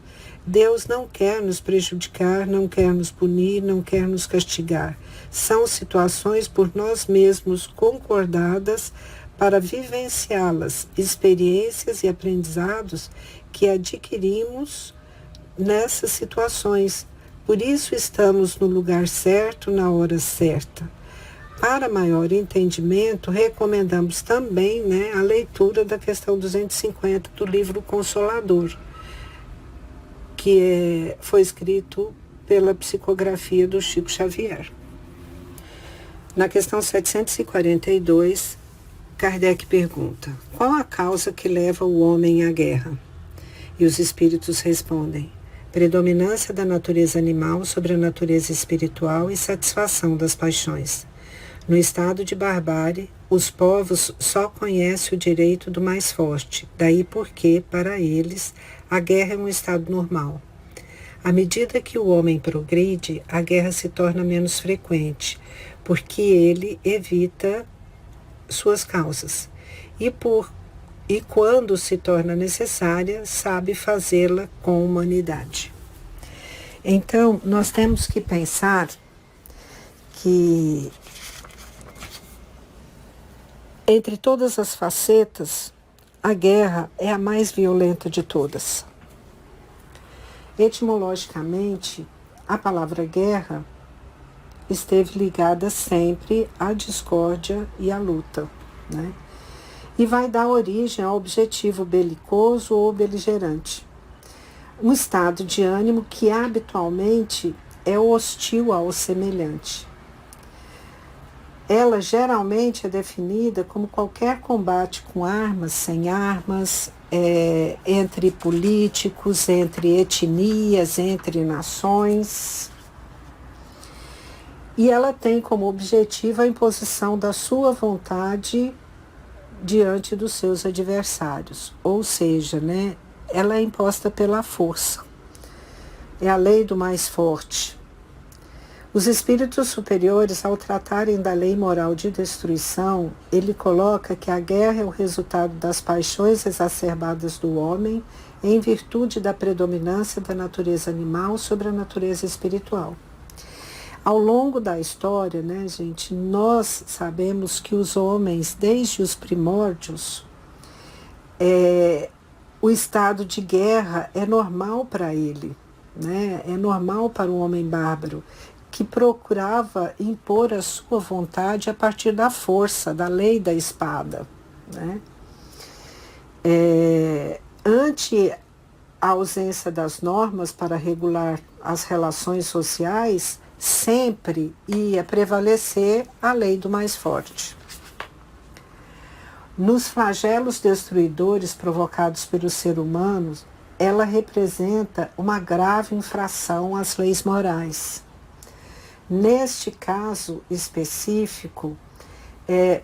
Deus não quer nos prejudicar, não quer nos punir, não quer nos castigar. São situações por nós mesmos concordadas para vivenciá-las, experiências e aprendizados que adquirimos nessas situações. Por isso estamos no lugar certo, na hora certa. Para maior entendimento, recomendamos também a leitura da questão 250 do livro Consolador, que foi escrito pela psicografia do Chico Xavier. Na questão 742, Kardec pergunta: qual a causa que leva o homem à guerra? E os espíritos respondem: predominância da natureza animal sobre a natureza espiritual e satisfação das paixões. No estado de barbárie, os povos só conhecem o direito do mais forte, daí porque, para eles, a guerra é um estado normal. À medida que o homem progride, a guerra se torna menos frequente, porque ele evita suas causas. E quando se torna necessária, sabe fazê-la com humanidade. Então, nós temos que pensar que, entre todas as facetas, a guerra é a mais violenta de todas. Etimologicamente, a palavra guerra esteve ligada sempre à discórdia e à luta, E vai dar origem ao objetivo belicoso ou beligerante. Um estado de ânimo que habitualmente é hostil ao semelhante. Ela geralmente é definida como qualquer combate com armas, sem armas, entre políticos, entre etnias, entre nações. E ela tem como objetivo a imposição da sua vontade diante dos seus adversários. Ou seja, ela é imposta pela força. É a lei do mais forte. Os espíritos superiores, ao tratarem da lei moral de destruição, ele coloca que a guerra é o resultado das paixões exacerbadas do homem em virtude da predominância da natureza animal sobre a natureza espiritual. Ao longo da história, gente, nós sabemos que os homens, desde os primórdios, o estado de guerra é normal para ele, é normal para o homem bárbaro, que procurava impor a sua vontade a partir da força, da lei da espada. Ante a ausência das normas para regular as relações sociais, sempre ia prevalecer a lei do mais forte. Nos flagelos destruidores provocados pelo ser humano, ela representa uma grave infração às leis morais. Neste caso específico,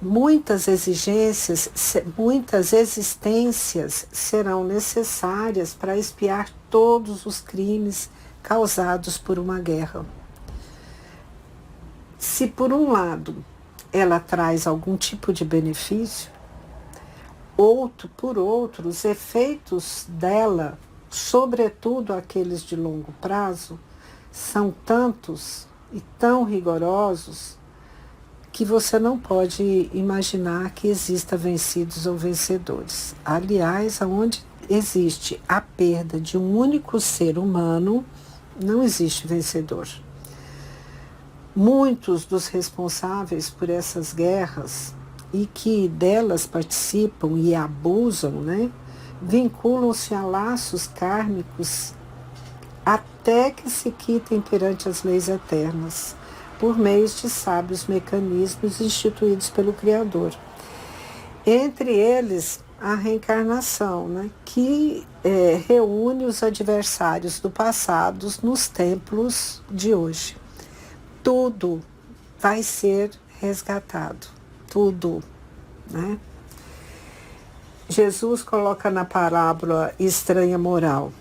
muitas exigências, muitas existências serão necessárias para expiar todos os crimes causados por uma guerra. Se por um lado ela traz algum tipo de benefício, por outros, efeitos dela, sobretudo aqueles de longo prazo, são tantos e tão rigorosos que você não pode imaginar que exista vencidos ou vencedores. Aliás, aonde existe a perda de um único ser humano, não existe vencedor. Muitos dos responsáveis por essas guerras e que delas participam e abusam, né, vinculam-se a laços kármicos até que se quitem perante as leis eternas, por meio de sábios mecanismos instituídos pelo Criador. Entre eles, a reencarnação, né, que reúne os adversários do passado nos templos de hoje. Tudo vai ser resgatado, tudo, né? Jesus coloca na parábola estranha moral: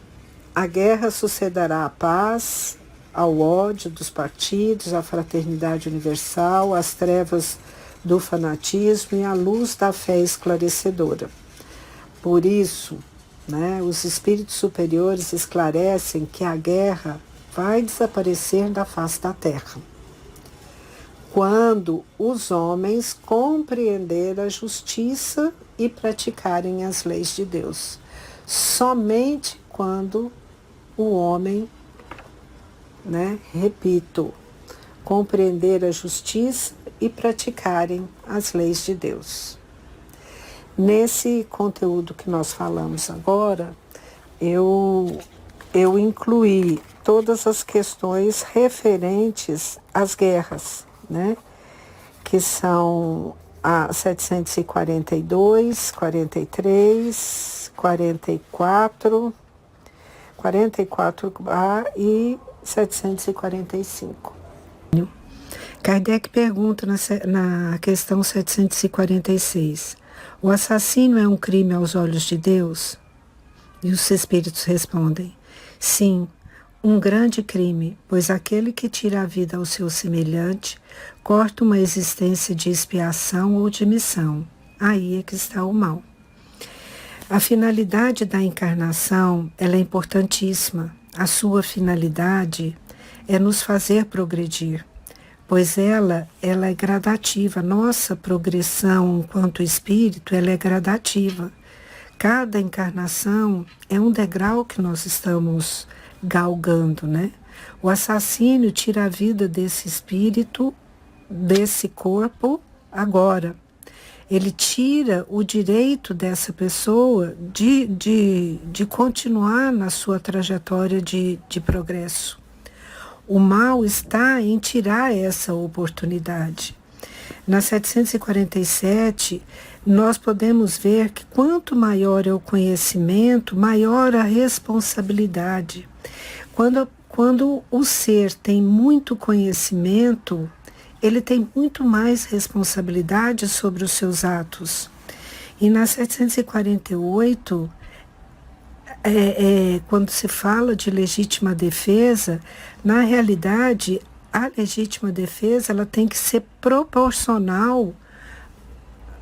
a guerra sucederá à paz, ao ódio dos partidos, à fraternidade universal, às trevas do fanatismo e à luz da fé esclarecedora. Por isso, né, os espíritos superiores esclarecem que a guerra vai desaparecer da face da terra quando os homens compreenderem a justiça e praticarem as leis de Deus. Somente quando o homem, né, repito, compreender a justiça e praticarem as leis de Deus. Nesse conteúdo que nós falamos agora, eu incluí todas as questões referentes às guerras, né, que são a 742, 43, 44, 44A e 745. Kardec pergunta na questão 746, o assassino é um crime aos olhos de Deus? E os espíritos respondem, sim, um grande crime, pois aquele que tira a vida ao seu semelhante corta uma existência de expiação ou de missão. Aí é que está o mal. A finalidade da encarnação, ela é importantíssima. A sua finalidade é nos fazer progredir, pois ela é gradativa. Nossa progressão enquanto espírito, ela é gradativa. Cada encarnação é um degrau que nós estamos galgando, né? O assassino tira a vida desse espírito, desse corpo, agora. Ele tira o direito dessa pessoa de continuar na sua trajetória de progresso. O mal está em tirar essa oportunidade. Na 747, nós podemos ver que quanto maior é o conhecimento, maior a responsabilidade. Quando o ser tem muito conhecimento, ele tem muito mais responsabilidade sobre os seus atos. E na 748, quando se fala de legítima defesa, na realidade, a legítima defesa ela tem que ser proporcional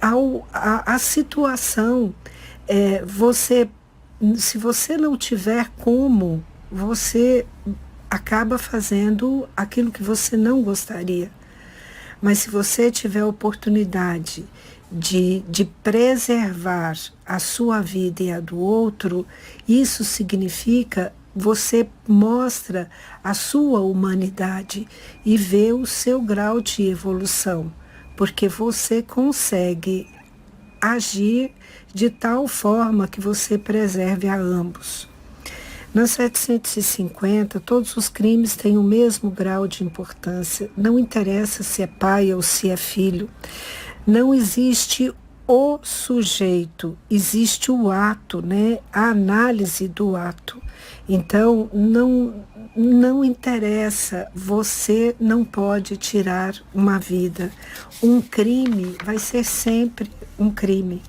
à situação. Se você não tiver como, você acaba fazendo aquilo que você não gostaria. Mas se você tiver a oportunidade de preservar a sua vida e a do outro, isso significa você mostra a sua humanidade e vê o seu grau de evolução, porque você consegue agir de tal forma que você preserve a ambos. Na 750, todos os crimes têm o mesmo grau de importância. Não interessa se é pai ou se é filho. Não existe o sujeito, existe o ato, né? A análise do ato. Então, não interessa, você não pode tirar uma vida. Um crime vai ser sempre um crime.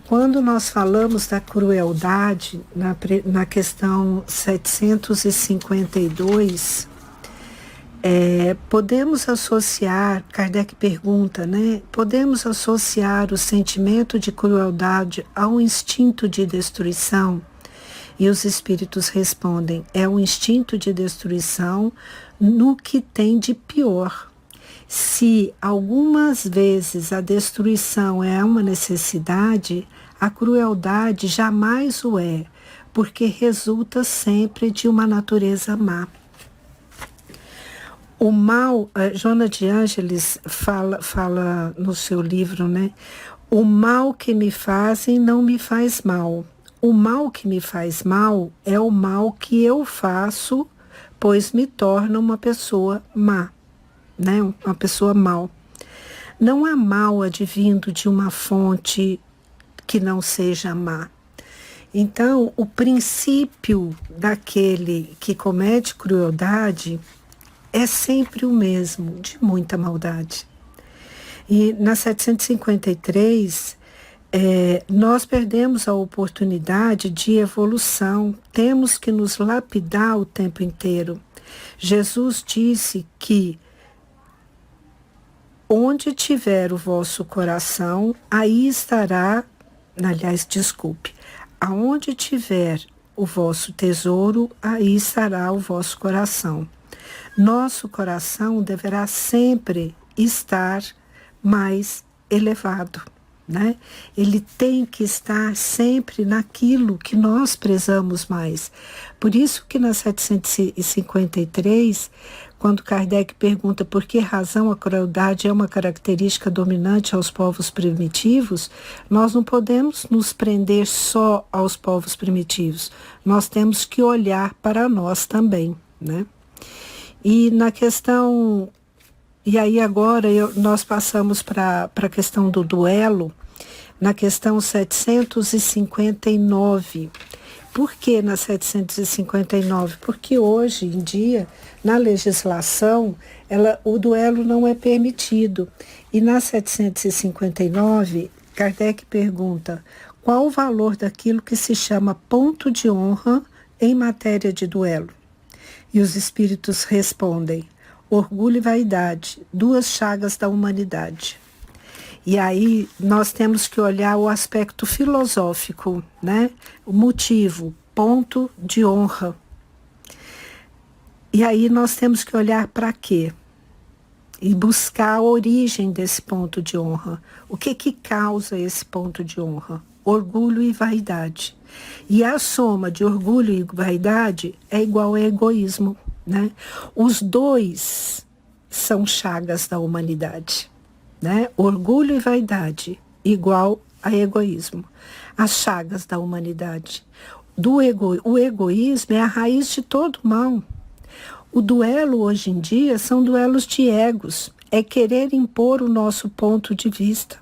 Quando nós falamos da crueldade, na questão 752, Podemos associar, Kardec pergunta, né? Podemos associar o sentimento de crueldade ao instinto de destruição? E os espíritos respondem: é um instinto de destruição no que tem de pior. Se algumas vezes a destruição é uma necessidade, a crueldade jamais o é, porque resulta sempre de uma natureza má. O mal, Joana de Ângeles fala no seu livro, né? O mal que me fazem não me faz mal. O mal que me faz mal é o mal que eu faço, pois me torna uma pessoa má, né? Uma pessoa mal. Não há mal advindo de uma fonte que não seja má. Então, o princípio daquele que comete crueldade é sempre o mesmo, de muita maldade. E na 753, nós perdemos a oportunidade de evolução, temos que nos lapidar o tempo inteiro. Jesus disse que onde tiver o vosso coração, aí estará, aonde tiver o vosso tesouro, aí estará o vosso coração. Nosso coração deverá sempre estar mais elevado, né? Ele tem que estar sempre naquilo que nós prezamos mais. Por isso que na 753, quando Kardec pergunta por que razão a crueldade é uma característica dominante aos povos primitivos, nós não podemos nos prender só aos povos primitivos. Nós temos que olhar para nós também, né? E na questão... E aí agora nós passamos para a questão do duelo, na questão 759. Por que na 759? Porque hoje em dia, na legislação, o duelo não é permitido. E na 759, Kardec pergunta: qual o valor daquilo que se chama ponto de honra em matéria de duelo? E os espíritos respondem: orgulho e vaidade, duas chagas da humanidade. E aí nós temos que olhar o aspecto filosófico, né? O motivo, ponto de honra. E aí nós temos que olhar para quê? E buscar a origem desse ponto de honra. O que causa esse ponto de honra? Orgulho e vaidade. E a soma de orgulho e vaidade é igual a egoísmo, né? Os dois são chagas da humanidade, né? Orgulho e vaidade igual a egoísmo. As chagas da humanidade. O egoísmo é a raiz de todo mal. O duelo hoje em dia são duelos de egos. É querer impor o nosso ponto de vista.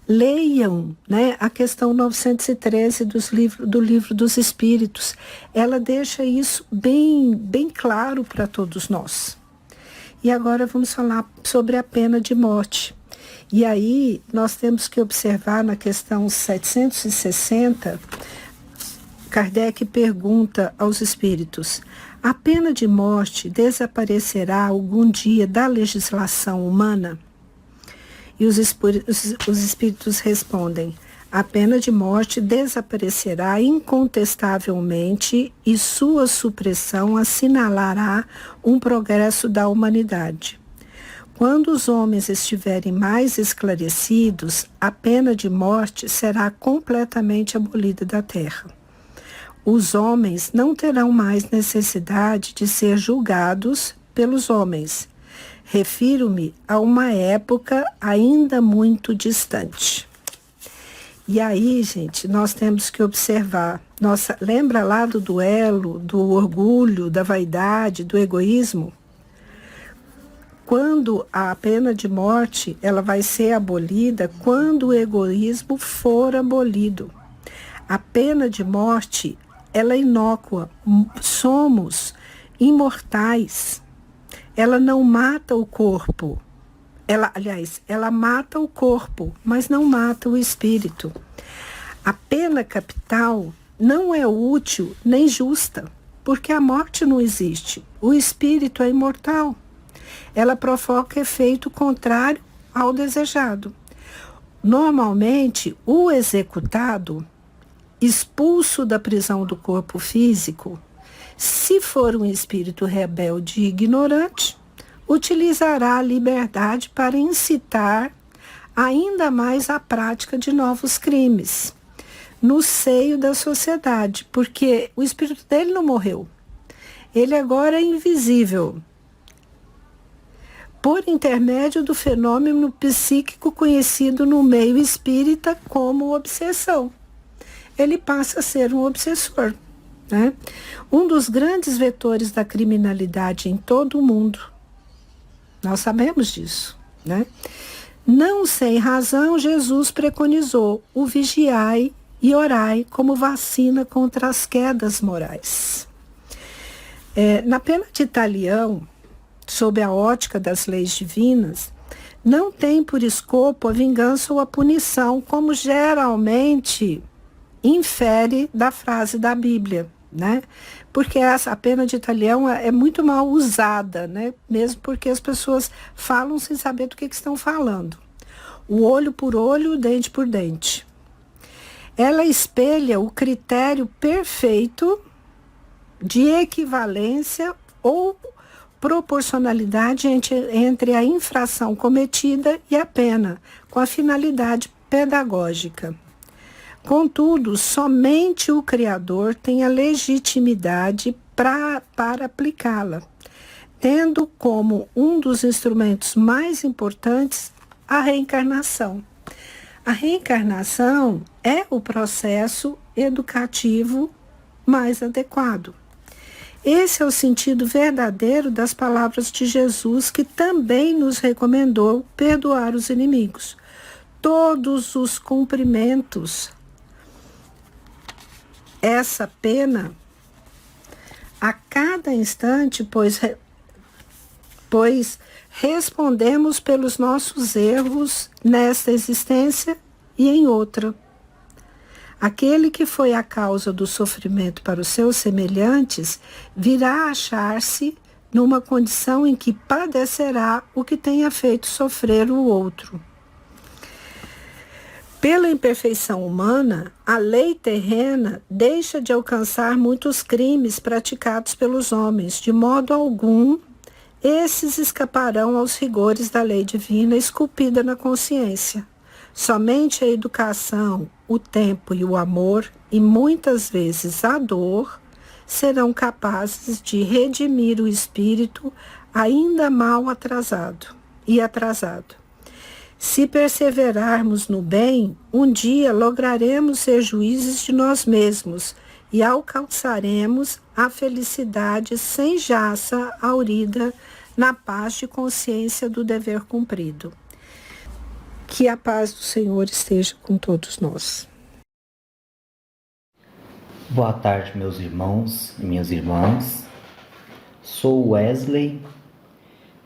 Leiam, né, a questão 913 do Livro dos Espíritos. Ela deixa isso bem claro para todos nós. E agora vamos falar sobre a pena de morte. E aí nós temos que observar na questão 760, Kardec pergunta aos espíritos: a pena de morte desaparecerá algum dia da legislação humana? E os espíritos respondem: a pena de morte desaparecerá incontestavelmente e sua supressão assinalará um progresso da humanidade. Quando os homens estiverem mais esclarecidos, a pena de morte será completamente abolida da terra. Os homens não terão mais necessidade de ser julgados pelos homens. Refiro-me a uma época ainda muito distante. E aí, gente, nós temos que observar. Lembra lá do duelo, do orgulho, da vaidade, do egoísmo? Quando a pena de morte ela vai ser abolida, quando o egoísmo for abolido. A pena de morte ela é inócua. Somos imortais. Ela não mata o corpo. Ela mata o corpo, mas não mata o espírito. A pena capital não é útil nem justa, porque a morte não existe. O espírito é imortal. ela provoca efeito contrário ao desejado. Normalmente, o executado, expulso da prisão do corpo físico, se for um espírito rebelde e ignorante, utilizará a liberdade para incitar ainda mais a prática de novos crimes no seio da sociedade, porque o espírito dele não morreu. Ele agora é invisível, por intermédio do fenômeno psíquico conhecido no meio espírita como obsessão. Ele passa a ser um obsessor, né? Um dos grandes vetores da criminalidade em todo o mundo. Nós sabemos disso, né? Não sem razão, Jesus preconizou o vigiai e orai como vacina contra as quedas morais. Na pena de talião, sob a ótica das leis divinas, não tem por escopo a vingança ou a punição, como geralmente infere da frase da Bíblia, né? Porque a pena de talião é muito mal usada, né? Mesmo porque as pessoas falam sem saber do que estão falando. O olho por olho, o dente por dente. Ela espelha o critério perfeito de equivalência ou proporcionalidade entre a infração cometida e a pena, com a finalidade pedagógica. Contudo, somente o Criador tem a legitimidade para aplicá-la, tendo como um dos instrumentos mais importantes a reencarnação. A reencarnação é o processo educativo mais adequado. Esse é o sentido verdadeiro das palavras de Jesus, que também nos recomendou perdoar os inimigos. Todos os cumprimentos, essa pena, a cada instante, pois respondemos pelos nossos erros nesta existência e em outra. Aquele que foi a causa do sofrimento para os seus semelhantes virá a achar-se numa condição em que padecerá o que tenha feito sofrer o outro. Pela imperfeição humana, a lei terrena deixa de alcançar muitos crimes praticados pelos homens. De modo algum, esses escaparão aos rigores da lei divina esculpida na consciência. Somente a educação, o tempo e o amor, e muitas vezes a dor, serão capazes de redimir o espírito ainda mal atrasado. Se perseverarmos no bem, um dia lograremos ser juízes de nós mesmos e alcançaremos a felicidade sem jaça aurida na paz de consciência do dever cumprido. Que a paz do Senhor esteja com todos nós. Boa tarde, meus irmãos e minhas irmãs. Sou Wesley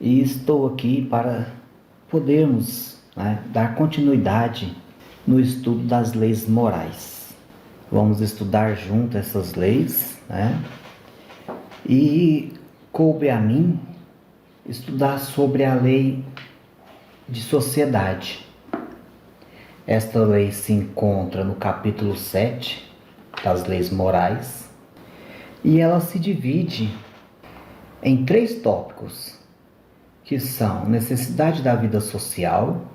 e estou aqui para podermos dar continuidade no estudo das leis morais. Vamos estudar junto essas leis, e coube a mim estudar sobre a lei de sociedade. Esta lei se encontra no capítulo 7 das leis morais e ela se divide em 3 tópicos, que são necessidade da vida social,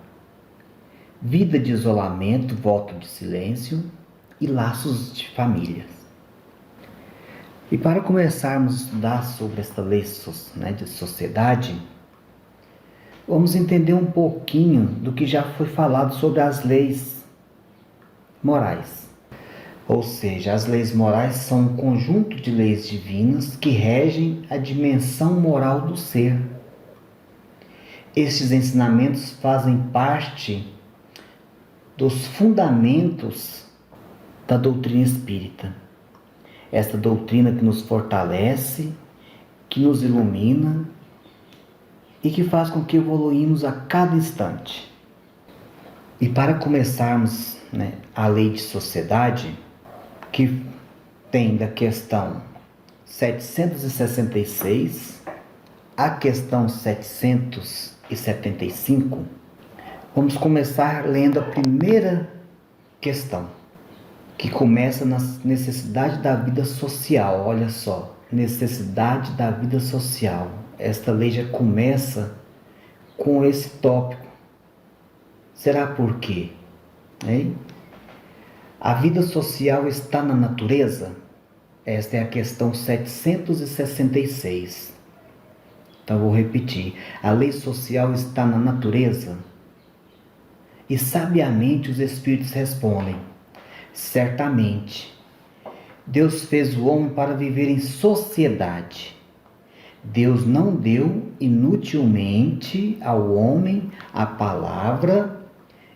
vida de isolamento, voto de silêncio e laços de família. E para começarmos a estudar sobre esta lei de sociedade, vamos entender um pouquinho do que já foi falado sobre as leis morais. Ou seja, as leis morais são um conjunto de leis divinas que regem a dimensão moral do ser. Estes ensinamentos fazem parte dos fundamentos da doutrina espírita. Esta doutrina que nos fortalece, que nos ilumina e que faz com que evoluímos a cada instante. E para começarmos a lei de sociedade, que tem da questão 766 a questão 775, vamos começar lendo a primeira questão, que começa na necessidade da vida social. Olha só, necessidade da vida social. Esta lei já começa com esse tópico. Será por quê? Hein? A vida social está na natureza? Esta é a questão 766. Então vou repetir. A lei social está na natureza? E sabiamente os espíritos respondem: certamente. Deus fez o homem para viver em sociedade. Deus não deu inutilmente ao homem a palavra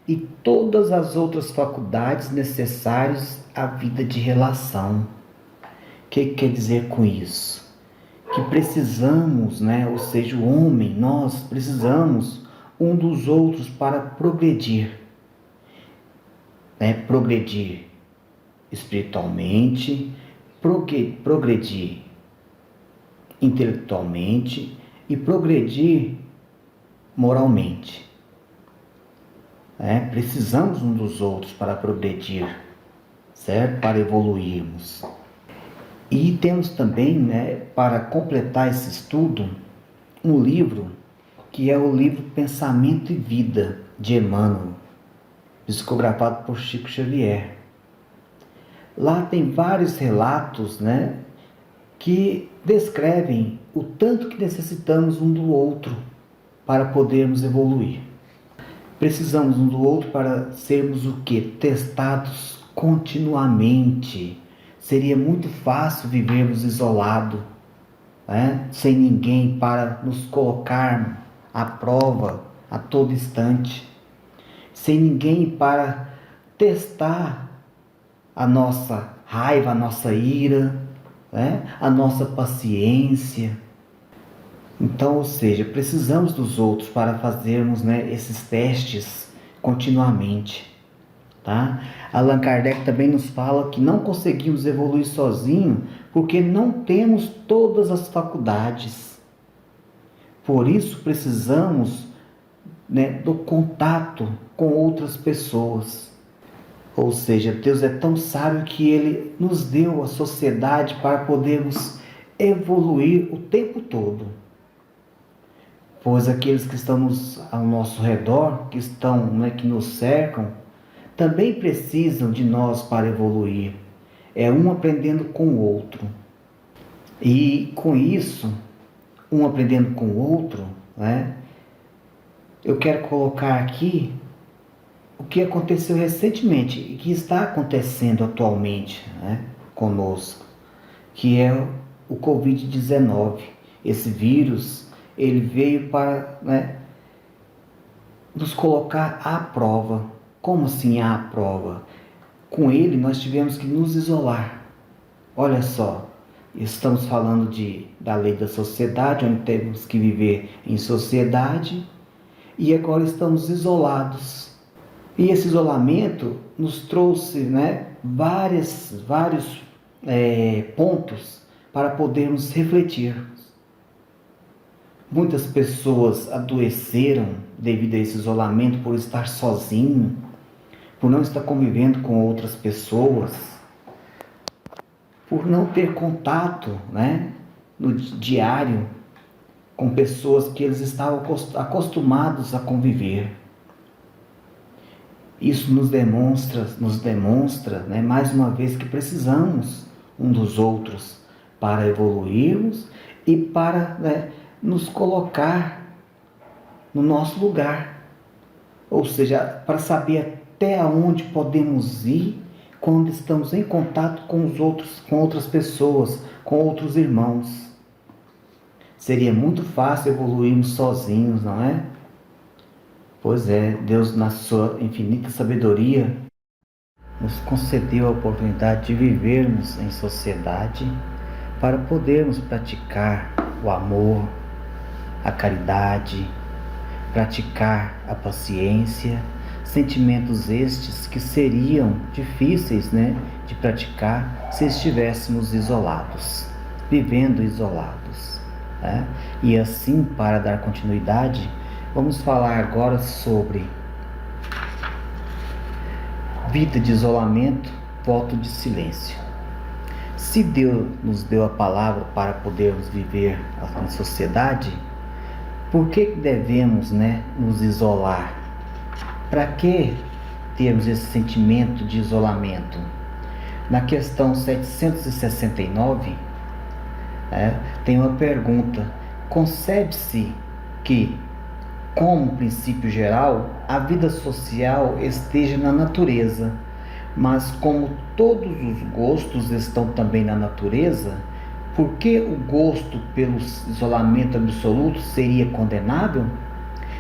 e todas as outras faculdades necessárias à vida de relação. O que quer dizer com isso? Que precisamos, ou seja, o homem, nós precisamos um dos outros para progredir. Progredir espiritualmente, progredir intelectualmente e progredir moralmente. Precisamos um dos outros para progredir, certo? Para evoluirmos. E temos também, para completar esse estudo, um livro que é o livro Pensamento e Vida, de Emmanuel, psicografado por Chico Xavier. Lá tem vários relatos, que descrevem o tanto que necessitamos um do outro para podermos evoluir. Precisamos um do outro para sermos o quê? Testados continuamente. Seria muito fácil vivermos isolados, sem ninguém para nos colocar à prova a todo instante, sem ninguém para testar a nossa raiva, a nossa ira, a nossa paciência. Então, ou seja, precisamos dos outros para fazermos esses testes continuamente. Tá? Allan Kardec também nos fala que não conseguimos evoluir sozinho porque não temos todas as faculdades. Por isso precisamos do contato com outras pessoas. Ou seja, Deus é tão sábio que Ele nos deu a sociedade para podermos evoluir o tempo todo. Pois aqueles que estão ao nosso redor, que nos cercam, também precisam de nós para evoluir. É um aprendendo com o outro. E com isso, um aprendendo com o outro, eu quero colocar aqui o que aconteceu recentemente e que está acontecendo atualmente conosco, que é o Covid-19. Esse vírus, ele veio para nos colocar à prova. Como assim à prova? Com ele nós tivemos que nos isolar. Olha só, estamos falando da lei da sociedade, onde temos que viver em sociedade, e agora estamos isolados. E esse isolamento nos trouxe vários pontos para podermos refletir. Muitas pessoas adoeceram devido a esse isolamento por estar sozinho, por não estar convivendo com outras pessoas, por não ter contato no diário com pessoas que eles estavam acostumados a conviver. Isso nos demonstra mais uma vez que precisamos um dos outros para evoluirmos e para nos colocar no nosso lugar. Ou seja, para saber até onde podemos ir quando estamos em contato com os outros, com outras pessoas, com outros irmãos. Seria muito fácil evoluirmos sozinhos, não é? Pois é, Deus, na sua infinita sabedoria, nos concedeu a oportunidade de vivermos em sociedade para podermos praticar o amor, a caridade, praticar a paciência, sentimentos estes que seriam difíceis de praticar se estivéssemos isolados, vivendo isolados. né? E assim, para dar continuidade, vamos falar agora sobre vida de isolamento, voto de silêncio. Se Deus nos deu a palavra para podermos viver em sociedade, por que devemos, nos isolar? Para que termos esse sentimento de isolamento? Na questão 769, tem uma pergunta: concebe-se que, como princípio geral, a vida social esteja na natureza, mas como todos os gostos estão também na natureza, por que o gosto pelo isolamento absoluto seria condenável?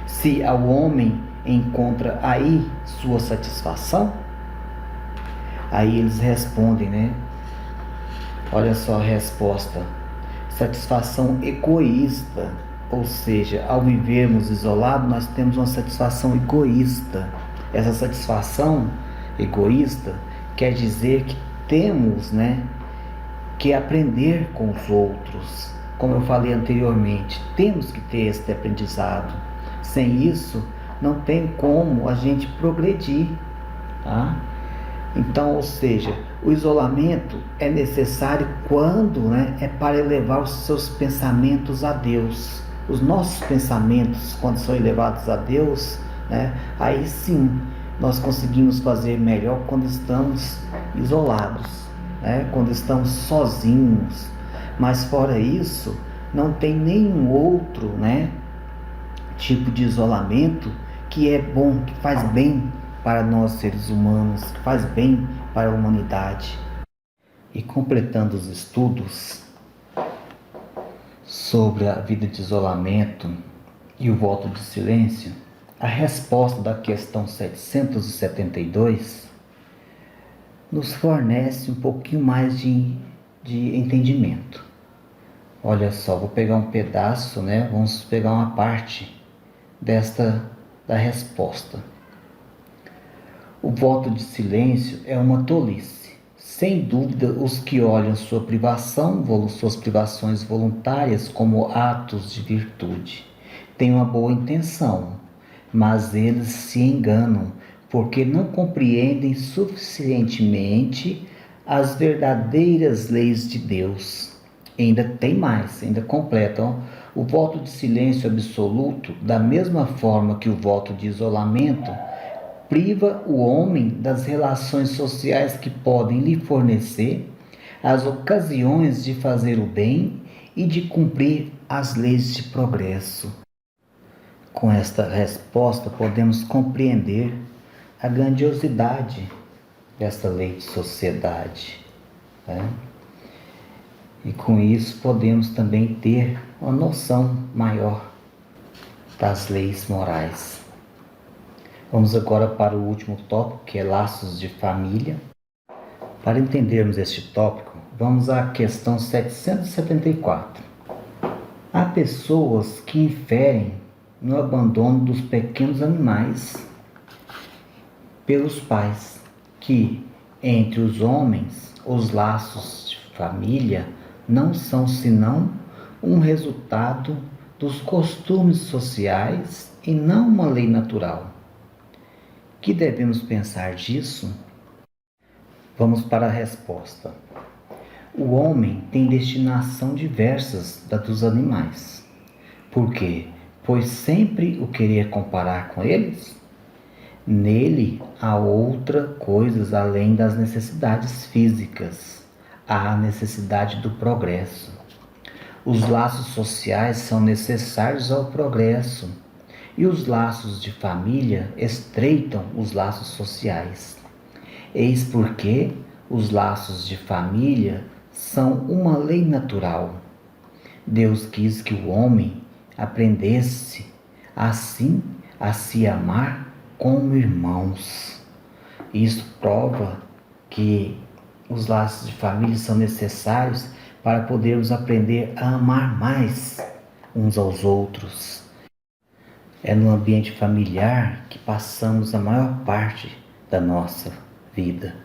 Se ao homem encontra aí sua satisfação? Aí eles respondem, olha só a resposta: satisfação egoísta, ou seja, ao vivermos isolados, nós temos uma satisfação egoísta. Essa satisfação egoísta quer dizer que temos, que aprender com os outros. Como eu falei anteriormente, temos que ter este aprendizado. Sem isso, não tem como a gente progredir, tá? Então, ou seja, o isolamento é necessário quando, é para elevar os seus pensamentos a Deus. Os nossos pensamentos, quando são elevados a Deus, aí sim nós conseguimos fazer melhor quando estamos isolados, quando estamos sozinhos. Mas fora isso, não tem nenhum outro, tipo de isolamento que é bom, que faz bem para nós seres humanos, que faz bem para a humanidade. E completando os estudos sobre a vida de isolamento e o voto de silêncio, a resposta da questão 772 nos fornece um pouquinho mais de entendimento. Olha só, vou pegar um pedaço, vamos pegar uma parte da resposta. O voto de silêncio é uma tolice. Sem dúvida, os que olham suas privações voluntárias como atos de virtude têm uma boa intenção, mas eles se enganam porque não compreendem suficientemente as verdadeiras leis de Deus. Ainda tem mais, ainda completam. O voto de silêncio absoluto, da mesma forma que o voto de isolamento, priva o homem das relações sociais que podem lhe fornecer as ocasiões de fazer o bem e de cumprir as leis de progresso. Com esta resposta, podemos compreender a grandiosidade desta lei de sociedade, E com isso podemos também ter uma noção maior das leis morais. Vamos agora para o último tópico, que é laços de família. Para entendermos este tópico, vamos à questão 774. Há pessoas que inferem no abandono dos pequenos animais pelos pais, que entre os homens os laços de família não são senão um resultado dos costumes sociais e não uma lei natural. Que devemos pensar disso? Vamos para a resposta. O homem tem destinação diversas da dos animais. Por quê? Pois sempre o querer comparar com eles? Nele há outra coisas além das necessidades físicas. Há a necessidade do progresso. Os laços sociais são necessários ao progresso, e os laços de família estreitam os laços sociais. Eis porque os laços de família são uma lei natural. Deus quis que o homem aprendesse assim a se amar como irmãos. Isso prova que os laços de família são necessários para podermos aprender a amar mais uns aos outros. É no ambiente familiar que passamos a maior parte da nossa vida.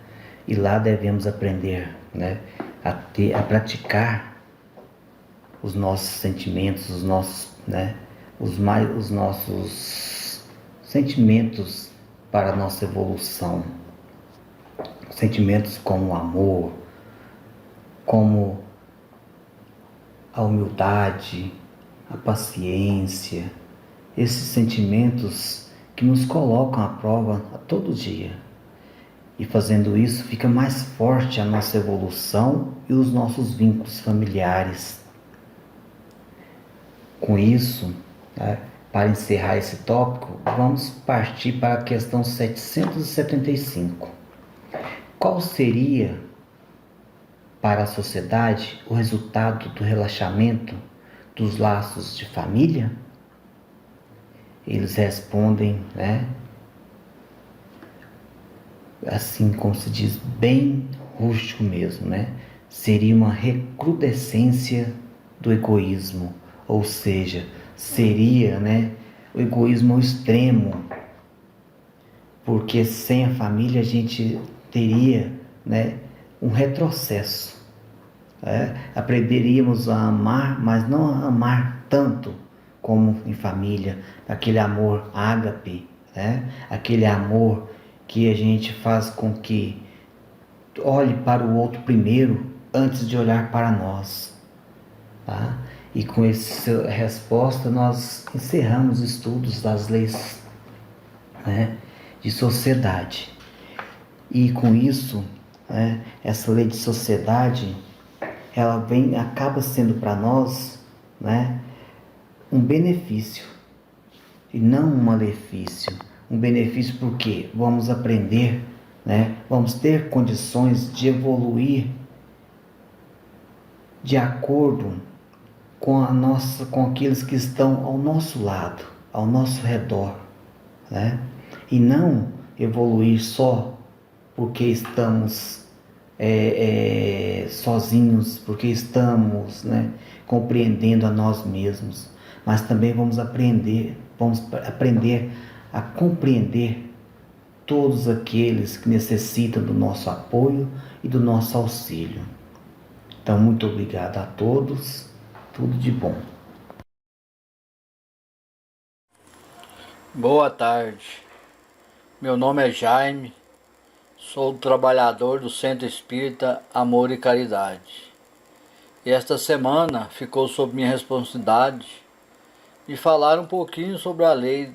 E lá devemos aprender, a praticar os nossos sentimentos, os nossos sentimentos para a nossa evolução. Sentimentos como o amor, como a humildade, a paciência, esses sentimentos que nos colocam à prova a todo dia. E fazendo isso, fica mais forte a nossa evolução e os nossos vínculos familiares. Com isso, para encerrar esse tópico, vamos partir para a questão 775. Qual seria, para a sociedade, o resultado do relaxamento dos laços de família? Eles respondem, assim como se diz, bem rústico mesmo, seria uma recrudescência do egoísmo, ou seja, seria, o egoísmo ao extremo, porque sem a família a gente teria, um retrocesso. Aprenderíamos a amar, mas não a amar tanto como em família, aquele amor ágape, aquele amor que a gente faz com que olhe para o outro primeiro antes de olhar para nós. Tá? E com essa resposta nós encerramos os estudos das leis, de sociedade. E com isso, essa lei de sociedade, ela acaba sendo para nós, um benefício e não um malefício. Um benefício porque vamos aprender, vamos ter condições de evoluir de acordo com aqueles que estão ao nosso lado, ao nosso redor, e não evoluir só porque estamos sozinhos, porque estamos compreendendo a nós mesmos, mas também vamos aprender a compreender todos aqueles que necessitam do nosso apoio e do nosso auxílio. Então, muito obrigado a todos, tudo de bom. Boa tarde, meu nome é Jaime, sou trabalhador do Centro Espírita Amor e Caridade. E esta semana ficou sob minha responsabilidade de falar um pouquinho sobre a lei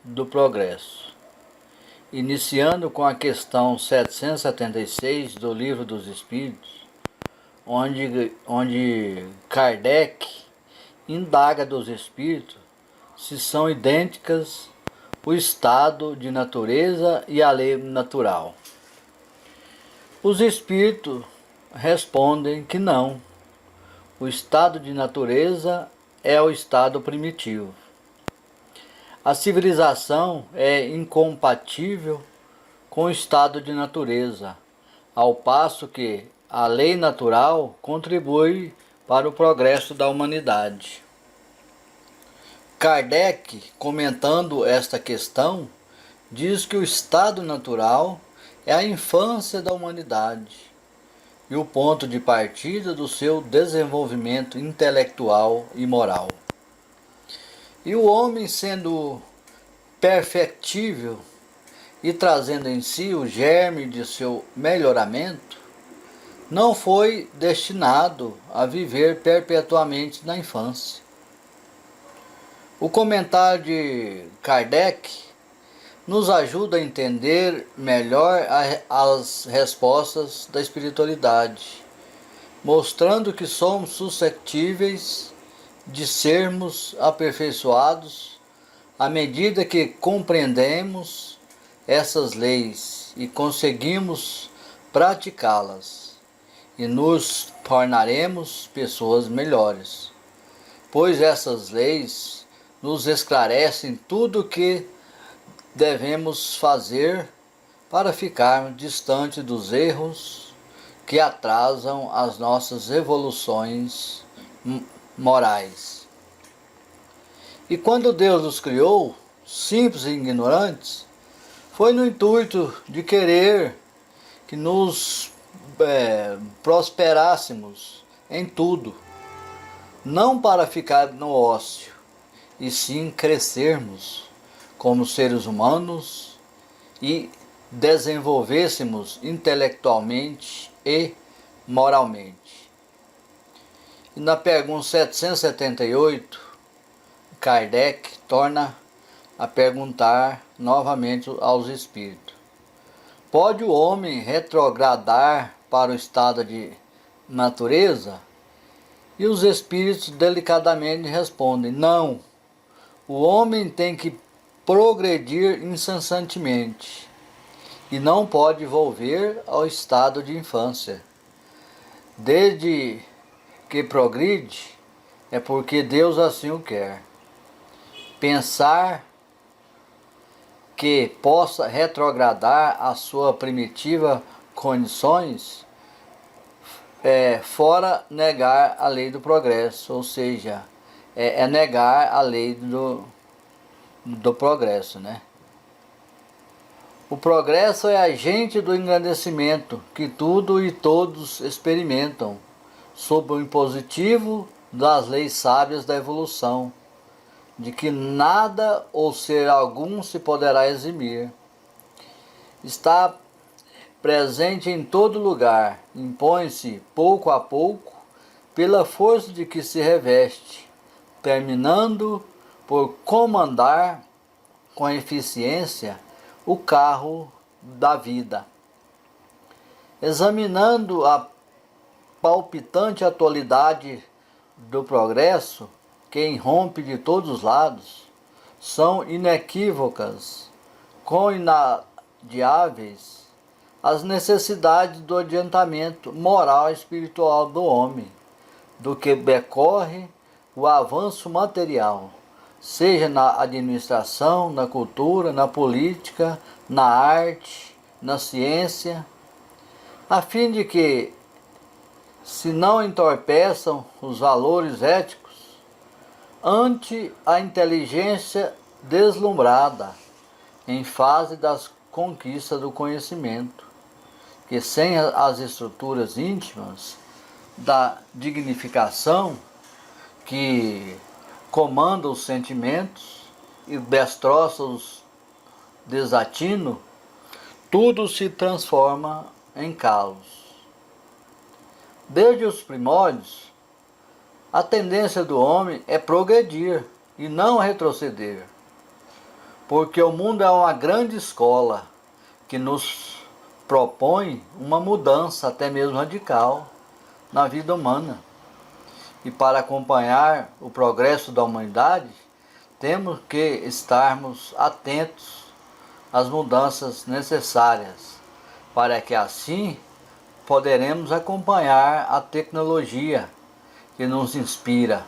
do progresso. Iniciando com a questão 776 do Livro dos Espíritos, onde Kardec indaga dos espíritos se são idênticas o estado de natureza e a lei natural. Os espíritos respondem que não. O estado de natureza é o estado primitivo. A civilização é incompatível com o estado de natureza, ao passo que a lei natural contribui para o progresso da humanidade. Kardec, comentando esta questão, diz que o estado natural é a infância da humanidade e o ponto de partida do seu desenvolvimento intelectual e moral. E o homem, sendo perfectível e trazendo em si o germe de seu melhoramento, não foi destinado a viver perpetuamente na infância. O comentário de Kardec nos ajuda a entender melhor as respostas da espiritualidade, mostrando que somos suscetíveis de sermos aperfeiçoados à medida que compreendemos essas leis e conseguimos praticá-las, e nos tornaremos pessoas melhores, pois essas leis nos esclarecem tudo o que devemos fazer para ficar distante dos erros que atrasam as nossas evoluções morais. E quando Deus nos criou, simples e ignorantes, foi no intuito de querer que nos prosperássemos em tudo. não para ficar no ócio, e sim crescermos como seres humanos e desenvolvêssemos intelectualmente e moralmente. E na pergunta 778, Kardec torna a perguntar novamente aos espíritos: pode o homem retrogradar para o estado de natureza? E os espíritos delicadamente respondem: não, o homem tem que progredir incessantemente e não pode volver ao estado de infância. Desde que progride, é porque Deus assim o quer. Pensar que possa retrogradar a sua primitiva condições fora negar a lei do progresso, ou seja, é negar a lei do progresso, né? O progresso é agente do engrandecimento que tudo e todos experimentam, sob o impositivo das leis sábias da evolução, de que nada ou ser algum se poderá eximir. Está presente em todo lugar, impõe-se pouco a pouco pela força de que se reveste, terminando por comandar com eficiência o carro da vida. Examinando a palpitante atualidade do progresso, que irrompe de todos os lados, são inequívocas, com inadiáveis, as necessidades do adiantamento moral e espiritual do homem, do que decorre o avanço material, seja na administração, na cultura, na política, na arte, na ciência, a fim de que, se não entorpeçam os valores éticos, ante a inteligência deslumbrada em fase das conquistas do conhecimento, que sem as estruturas íntimas da dignificação que comanda os sentimentos e destroça os desatinos, tudo se transforma em caos. Desde os primórdios, a tendência do homem é progredir e não retroceder, porque o mundo é uma grande escola que nos propõe uma mudança, até mesmo radical, na vida humana. E para acompanhar o progresso da humanidade, temos que estarmos atentos às mudanças necessárias, para que assim poderemos acompanhar a tecnologia que nos inspira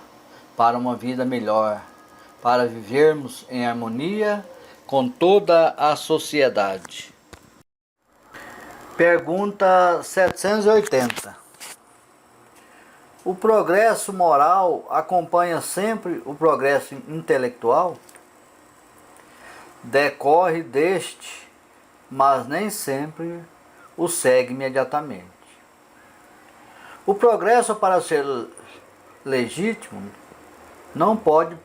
para uma vida melhor, para vivermos em harmonia com toda a sociedade. Pergunta 780. O progresso moral acompanha sempre o progresso intelectual? Decorre deste, mas nem sempre o segue imediatamente. O progresso, para ser legítimo, não pode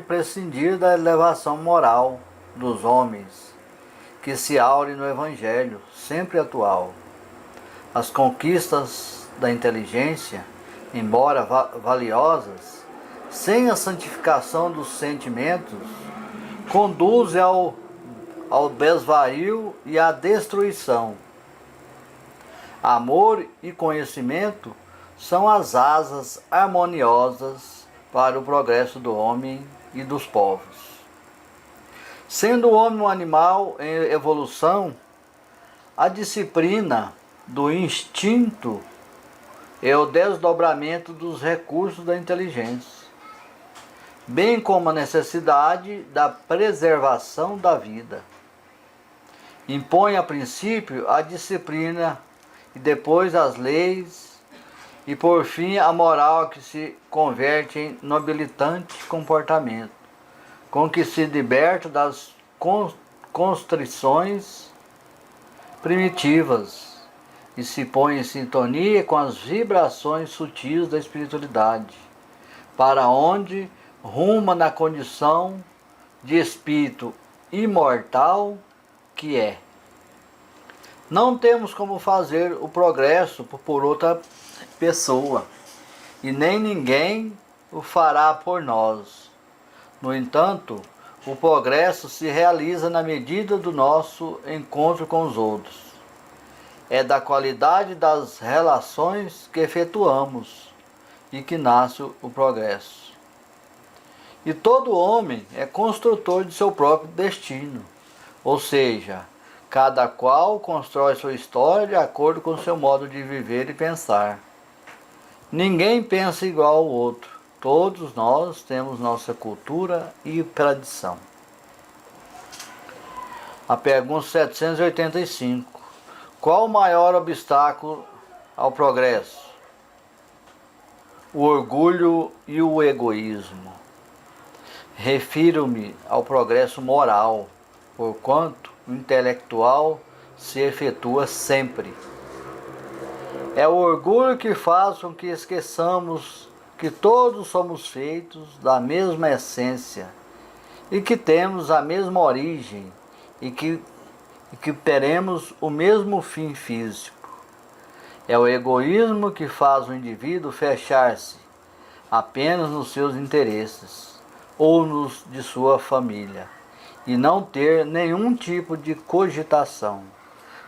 prescindir da elevação moral dos homens, que se aure no Evangelho, sempre atual. As conquistas da inteligência, embora valiosas, sem a santificação dos sentimentos, conduzem ao desvario e à destruição. Amor e conhecimento são as asas harmoniosas para o progresso do homem e dos povos. Sendo o homem um animal em evolução, a disciplina do instinto é o desdobramento dos recursos da inteligência, bem como a necessidade da preservação da vida. Impõe a princípio a disciplina e depois as leis e por fim a moral, que se converte em nobilitante comportamento, com que se liberta das constrições primitivas e se põe em sintonia com as vibrações sutis da espiritualidade, para onde ruma na condição de espírito imortal que é. Não temos como fazer o progresso por outra pessoa, e nem ninguém o fará por nós. No entanto, o progresso se realiza na medida do nosso encontro com os outros. É da qualidade das relações que efetuamos e que nasce o progresso. E todo homem é construtor de seu próprio destino, ou seja, cada qual constrói sua história de acordo com seu modo de viver e pensar. Ninguém pensa igual ao outro. Todos nós temos nossa cultura e tradição. A pergunta 785. Qual o maior obstáculo ao progresso? O orgulho e o egoísmo. Refiro-me ao progresso moral, porquanto o intelectual se efetua sempre. É o orgulho que faz com que esqueçamos que todos somos feitos da mesma essência e que temos a mesma origem e que teremos o mesmo fim físico. É o egoísmo que faz o indivíduo fechar-se apenas nos seus interesses ou nos de sua família e não ter nenhum tipo de cogitação,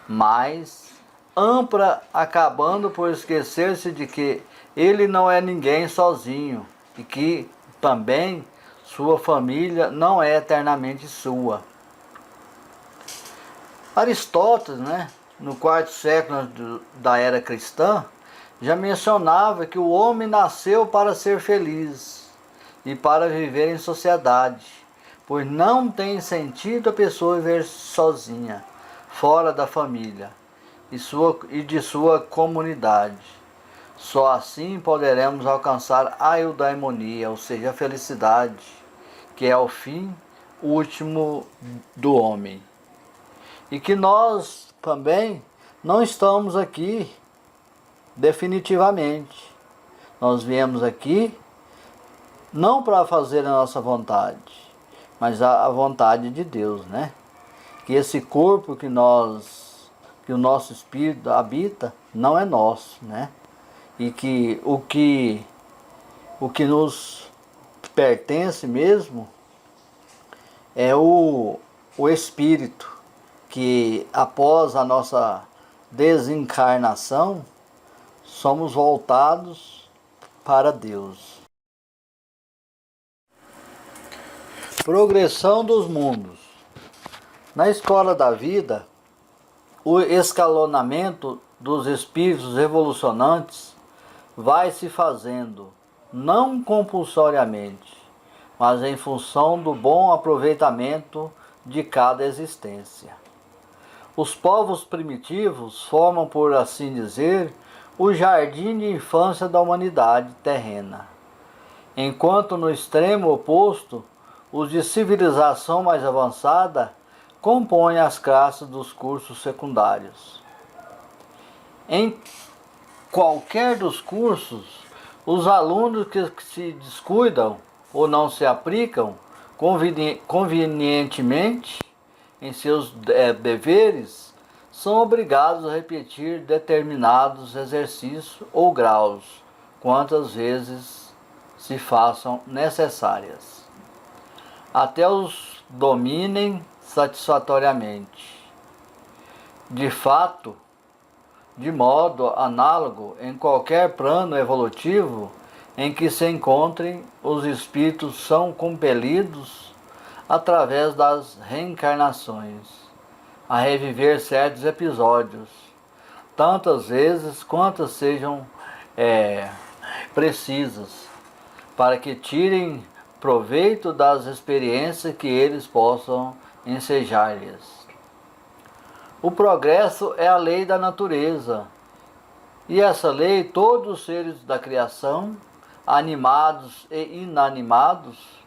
mas ampla, acabando por esquecer-se de que ele não é ninguém sozinho e que também sua família não é eternamente sua. Aristóteles, no quarto século da era cristã, já mencionava que o homem nasceu para ser feliz e para viver em sociedade, pois não tem sentido a pessoa viver sozinha, fora da família e de sua comunidade. Só assim poderemos alcançar a eudaimonia, ou seja, a felicidade, que é o fim último do homem. E que nós também não estamos aqui definitivamente. Nós viemos aqui não para fazer a nossa vontade, mas a vontade de Deus, Que esse corpo que o nosso espírito habita não é nosso, E que o que nos pertence mesmo é o espírito, que após a nossa desencarnação somos voltados para Deus. Progressão dos mundos. Na escola da vida, o escalonamento dos espíritos evolucionantes vai se fazendo, não compulsoriamente, mas em função do bom aproveitamento de cada existência. Os povos primitivos formam, por assim dizer, o jardim de infância da humanidade terrena, enquanto no extremo oposto, os de civilização mais avançada compõem as classes dos cursos secundários. Em qualquer dos cursos, os alunos que se descuidam ou não se aplicam convenientemente em seus deveres são obrigados a repetir determinados exercícios ou graus, quantas vezes se façam necessárias, até os dominem satisfatoriamente. De fato, de modo análogo em qualquer plano evolutivo em que se encontrem, os espíritos são compelidos, através das reencarnações, a reviver certos episódios, tantas vezes quantas sejam precisas, para que tirem proveito das experiências que eles possam ensejar-lhes. O progresso é a lei da natureza, e essa lei todos os seres da criação, animados e inanimados,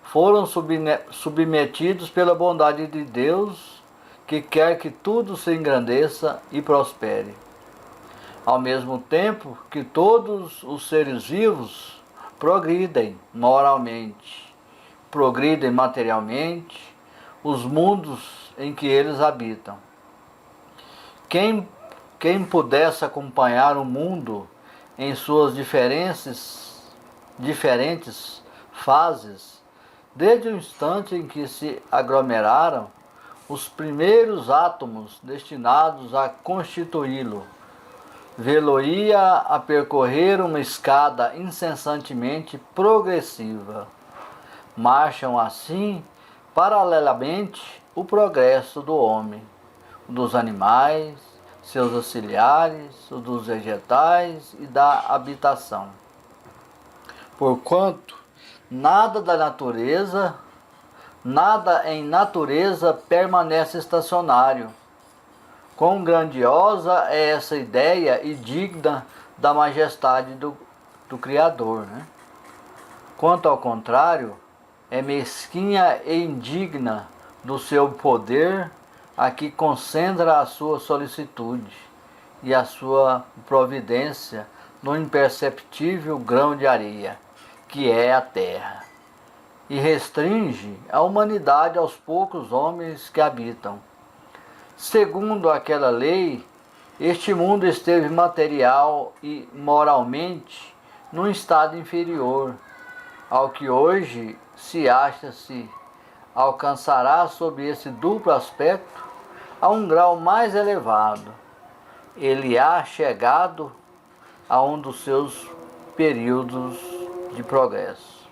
foram submetidos pela bondade de Deus, que quer que tudo se engrandeça e prospere. ao mesmo tempo que todos os seres vivos progridem moralmente, progridem materialmente, os mundos em que eles habitam. Quem pudesse acompanhar o mundo em suas diferentes fases, desde o instante em que se aglomeraram os primeiros átomos destinados a constituí-lo, vê-lo-ia a percorrer uma escada incessantemente progressiva. Marcham assim, paralelamente, o progresso do homem, o dos animais, seus auxiliares, o dos vegetais e da habitação. Porquanto nada em natureza permanece estacionário. Quão grandiosa é essa ideia e digna da majestade do Criador, né? Quanto ao contrário, é mesquinha e indigna do seu poder a que concentra a sua solicitude e a sua providência no imperceptível grão de areia, que é a terra, e restringe a humanidade aos poucos homens que habitam. Segundo aquela lei, este mundo esteve material e moralmente num estado inferior ao que hoje se acha-se alcançará sob esse duplo aspecto a um grau mais elevado. Ele há chegado a um dos seus períodos de progresso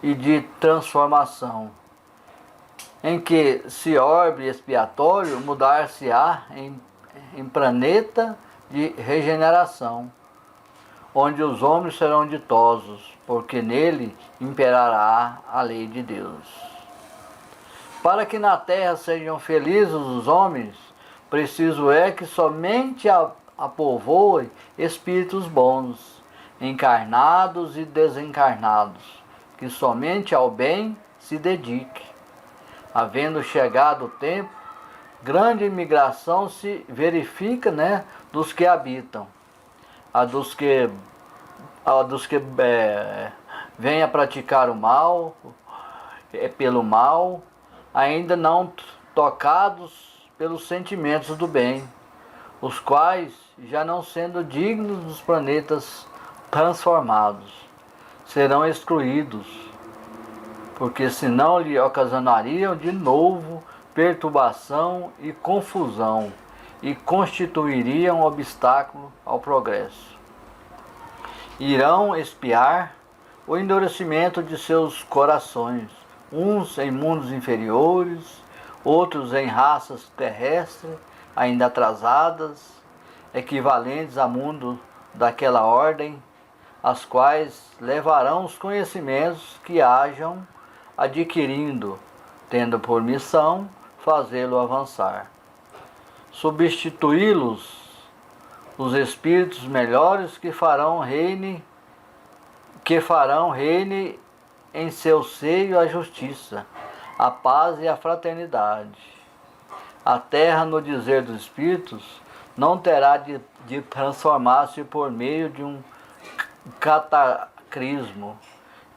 e de transformação, em que esse orbe expiatório mudar-se-á em planeta de regeneração, onde os homens serão ditosos, porque nele imperará a lei de Deus. Para que na terra sejam felizes os homens, preciso é que somente a povoem espíritos bons, encarnados e desencarnados, que somente ao bem se dedique. Havendo chegado o tempo, grande imigração se verifica, dos que habitam, a dos que vêm a praticar o mal, pelo mal, ainda não tocados pelos sentimentos do bem, os quais, já não sendo dignos dos planetas transformados, serão excluídos, porque senão lhe ocasionariam de novo perturbação e confusão e constituiriam obstáculo ao progresso. Irão espiar o endurecimento de seus corações, uns em mundos inferiores, outros em raças terrestres ainda atrasadas, equivalentes a mundo daquela ordem, as quais levarão os conhecimentos que hajam adquirindo, tendo por missão fazê-lo avançar. Substituí-los os espíritos melhores que farão reine em seu seio a justiça, a paz e a fraternidade. A terra, no dizer dos espíritos, não terá de transformar-se por meio de um cataclismo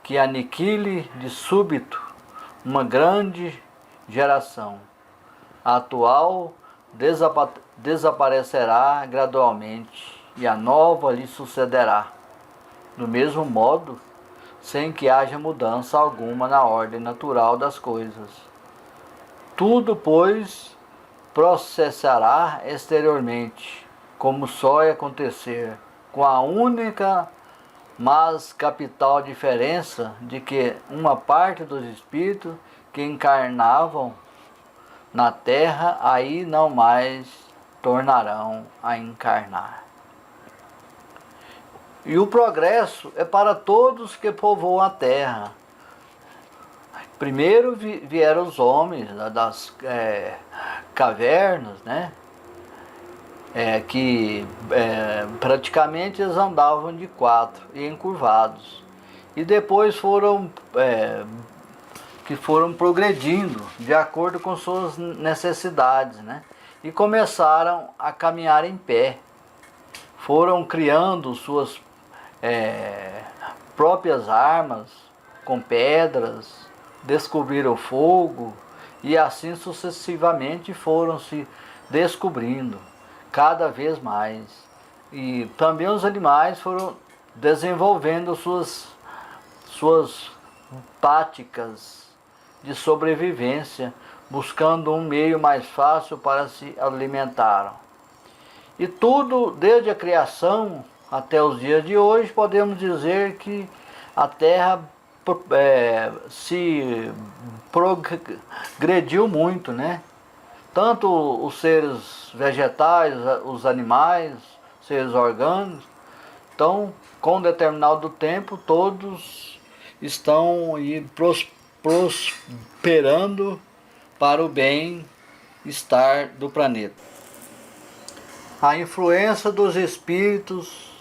que aniquile de súbito uma grande geração. A atual desaparecerá gradualmente e a nova lhe sucederá. Do mesmo modo, sem que haja mudança alguma na ordem natural das coisas. Tudo, pois, processará exteriormente, como só é acontecer, com a única, mas capital diferença de que uma parte dos espíritos que encarnavam na terra aí não mais tornarão a encarnar. E o progresso é para todos que povoam a terra. Primeiro vieram os homens das cavernas, que praticamente eles andavam de quatro e encurvados. E depois foram progredindo de acordo com suas necessidades, e começaram a caminhar em pé. Foram criando suas próprias armas com pedras, descobriram o fogo e assim sucessivamente foram se descobrindo cada vez mais. E também os animais foram desenvolvendo suas táticas de sobrevivência, buscando um meio mais fácil para se alimentar. E tudo, desde a criação até os dias de hoje, podemos dizer que a Terra se progrediu muito, né? Tanto os seres vegetais, os animais, seres orgânicos. Então, com um determinado tempo, todos estão aí prosperando para o bem-estar do planeta. A influência dos espíritos,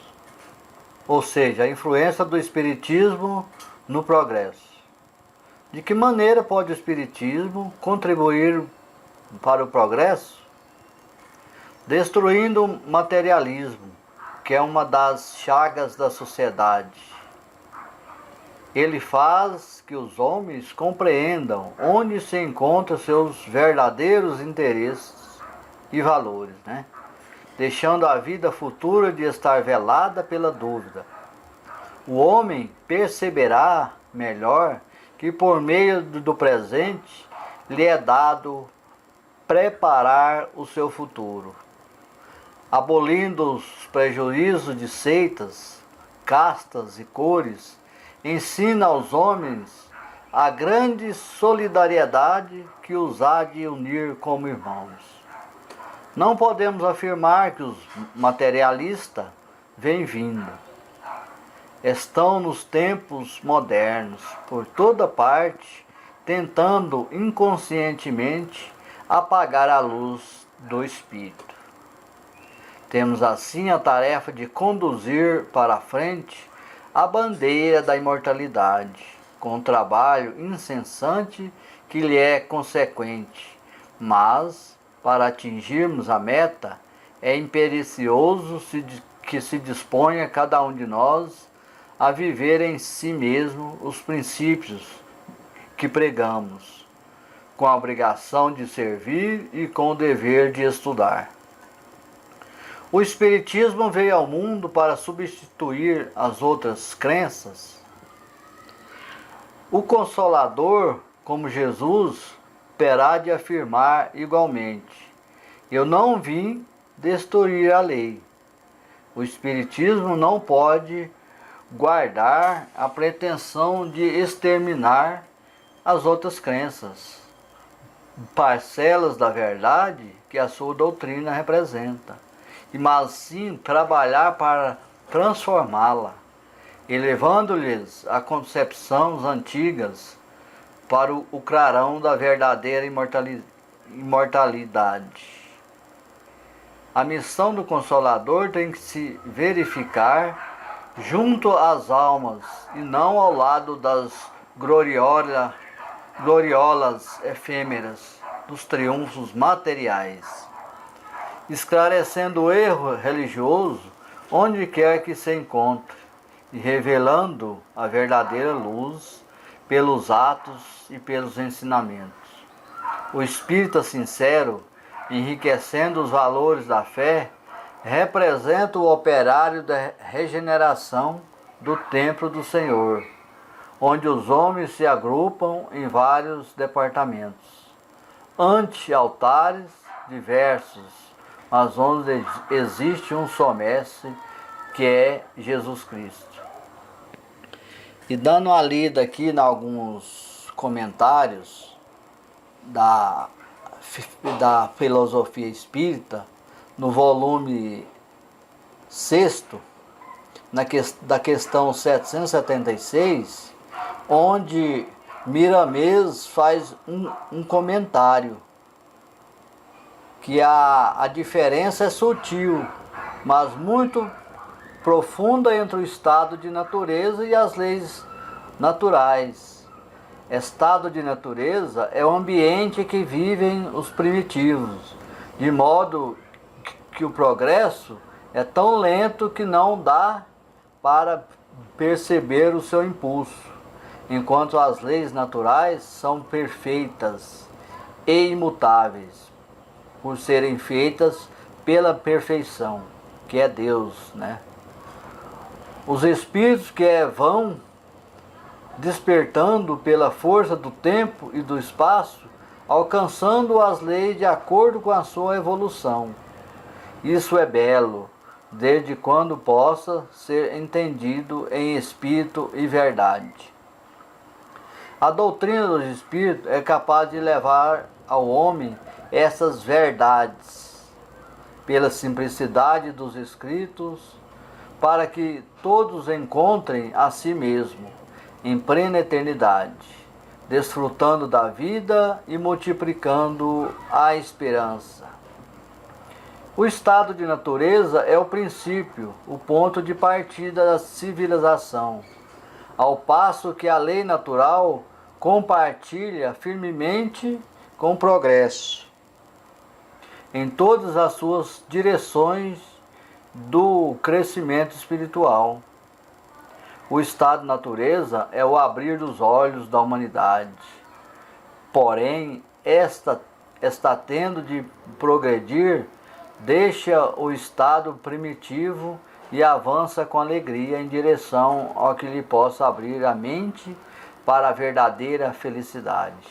ou seja, a influência do espiritismo no progresso. De que maneira pode o espiritismo contribuir para o progresso? Destruindo o materialismo, que é uma das chagas da sociedade. Ele faz que os homens compreendam onde se encontram seus verdadeiros interesses e valores, né? Deixando a vida futura de estar velada pela dúvida. O homem perceberá melhor que por meio do presente lhe é dado preparar o seu futuro, abolindo os prejuízos de seitas, castas e cores, ensina aos homens a grande solidariedade que os há de unir como irmãos. Não podemos afirmar que os materialistas vêm vindo. Estão nos tempos modernos, por toda parte, tentando inconscientemente apagar a luz do Espírito. Temos assim a tarefa de conduzir para a frente a bandeira da imortalidade, com o trabalho incessante que lhe é consequente, mas para atingirmos a meta, é imperioso que se disponha cada um de nós a viver em si mesmo os princípios que pregamos, com a obrigação de servir e com o dever de estudar. O Espiritismo veio ao mundo para substituir as outras crenças. O Consolador, como Jesus, terá de afirmar igualmente: eu não vim destruir a lei. O Espiritismo não pode guardar a pretensão de exterminar as outras crenças, parcelas da verdade que a sua doutrina representa, mas sim trabalhar para transformá-la, elevando-lhes a concepções antigas para o clarão da verdadeira imortalidade. A missão do Consolador tem que se verificar junto às almas e não ao lado das gloriolas efêmeras dos triunfos materiais, esclarecendo o erro religioso onde quer que se encontre e revelando a verdadeira luz pelos atos e pelos ensinamentos. O espírita sincero, enriquecendo os valores da fé, representa o operário da regeneração do templo do Senhor, onde os homens se agrupam em vários departamentos, ante altares diversos, mas onde existe um só mestre, que é Jesus Cristo. E dando uma lida aqui em alguns comentários da filosofia espírita, no volume 6º, da questão 776, onde Miramês faz um comentário, que a diferença é sutil, mas muito profunda entre o estado de natureza e as leis naturais. Estado de natureza é o ambiente que vivem os primitivos, de modo que o progresso é tão lento que não dá para perceber o seu impulso, enquanto as leis naturais são perfeitas e imutáveis, por serem feitas pela perfeição, que é Deus, né? Os espíritos que vão despertando pela força do tempo e do espaço, alcançando as leis de acordo com a sua evolução. Isso é belo, desde quando possa ser entendido em espírito e verdade. A doutrina dos espíritos é capaz de levar ao homem essas verdades, pela simplicidade dos escritos, para que todos encontrem a si mesmo, em plena eternidade, desfrutando da vida e multiplicando a esperança. O estado de natureza é o princípio, o ponto de partida da civilização, ao passo que a lei natural compartilha firmemente com o progresso, em todas as suas direções do crescimento espiritual. O estado de natureza é o abrir dos olhos da humanidade. Porém, esta está tendo de progredir, deixa o estado primitivo e avança com alegria em direção ao que lhe possa abrir a mente para a verdadeira felicidade.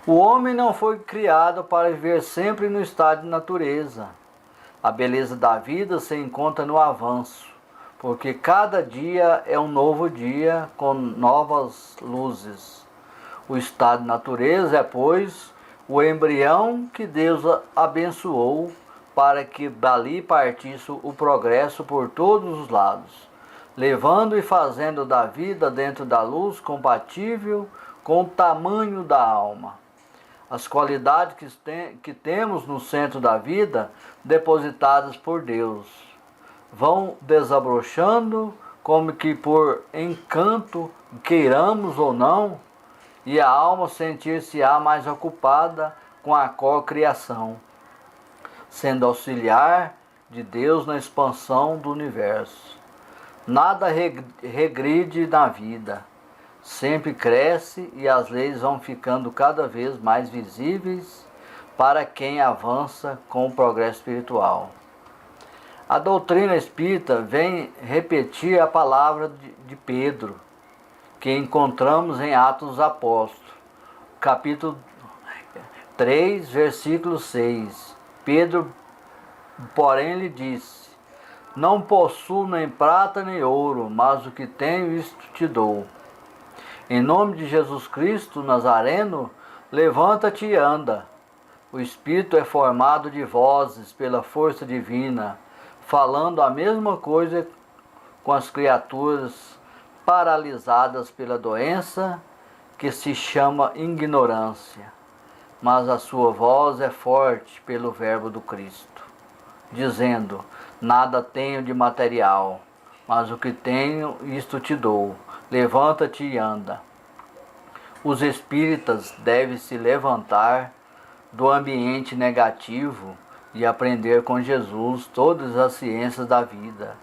O homem não foi criado para viver sempre no estado de natureza. A beleza da vida se encontra no avanço, porque cada dia é um novo dia com novas luzes. O estado de natureza é, pois, o embrião que Deus abençoou para que dali partisse o progresso por todos os lados, levando e fazendo da vida dentro da luz compatível com o tamanho da alma. As qualidades que temos no centro da vida, depositadas por Deus, vão desabrochando como que por encanto, queiramos ou não, e a alma sentir-se-á mais ocupada com a cocriação, sendo auxiliar de Deus na expansão do universo. Nada regride na vida, sempre cresce e as leis vão ficando cada vez mais visíveis para quem avança com o progresso espiritual. A doutrina espírita vem repetir a palavra de Pedro, que encontramos em Atos dos Apóstolos, capítulo 3, versículo 6. Pedro, porém, lhe disse: não possuo nem prata nem ouro, mas o que tenho isto te dou. Em nome de Jesus Cristo Nazareno, levanta-te e anda. O Espírito é formado de vozes pela força divina, falando a mesma coisa com as criaturas paralisadas pela doença que se chama ignorância. Mas a sua voz é forte pelo verbo do Cristo, dizendo: nada tenho de material, mas o que tenho, isto te dou. Levanta-te e anda. Os espíritas devem se levantar do ambiente negativo e aprender com Jesus todas as ciências da vida,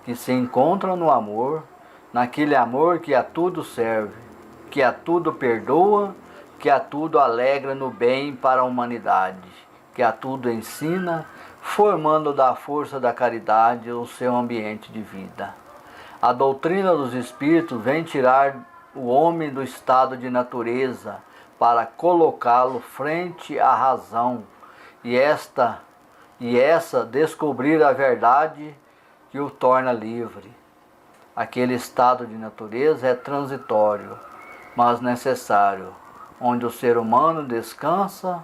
que se encontram no amor, naquele amor que a tudo serve, que a tudo perdoa, que a tudo alegra no bem para a humanidade, que a tudo ensina, formando da força da caridade o seu ambiente de vida. A doutrina dos Espíritos vem tirar o homem do estado de natureza para colocá-lo frente à razão e essa descobrir a verdade que o torna livre. Aquele estado de natureza é transitório, mas necessário, onde o ser humano descansa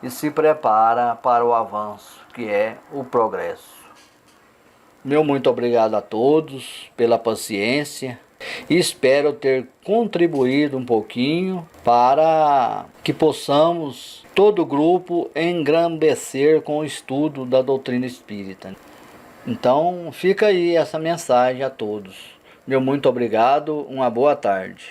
e se prepara para o avanço, que é o progresso. Meu muito obrigado a todos pela paciência e espero ter contribuído um pouquinho para que possamos, todo o grupo, engrandecer com o estudo da doutrina espírita. Então fica aí essa mensagem a todos. Meu muito obrigado, uma boa tarde.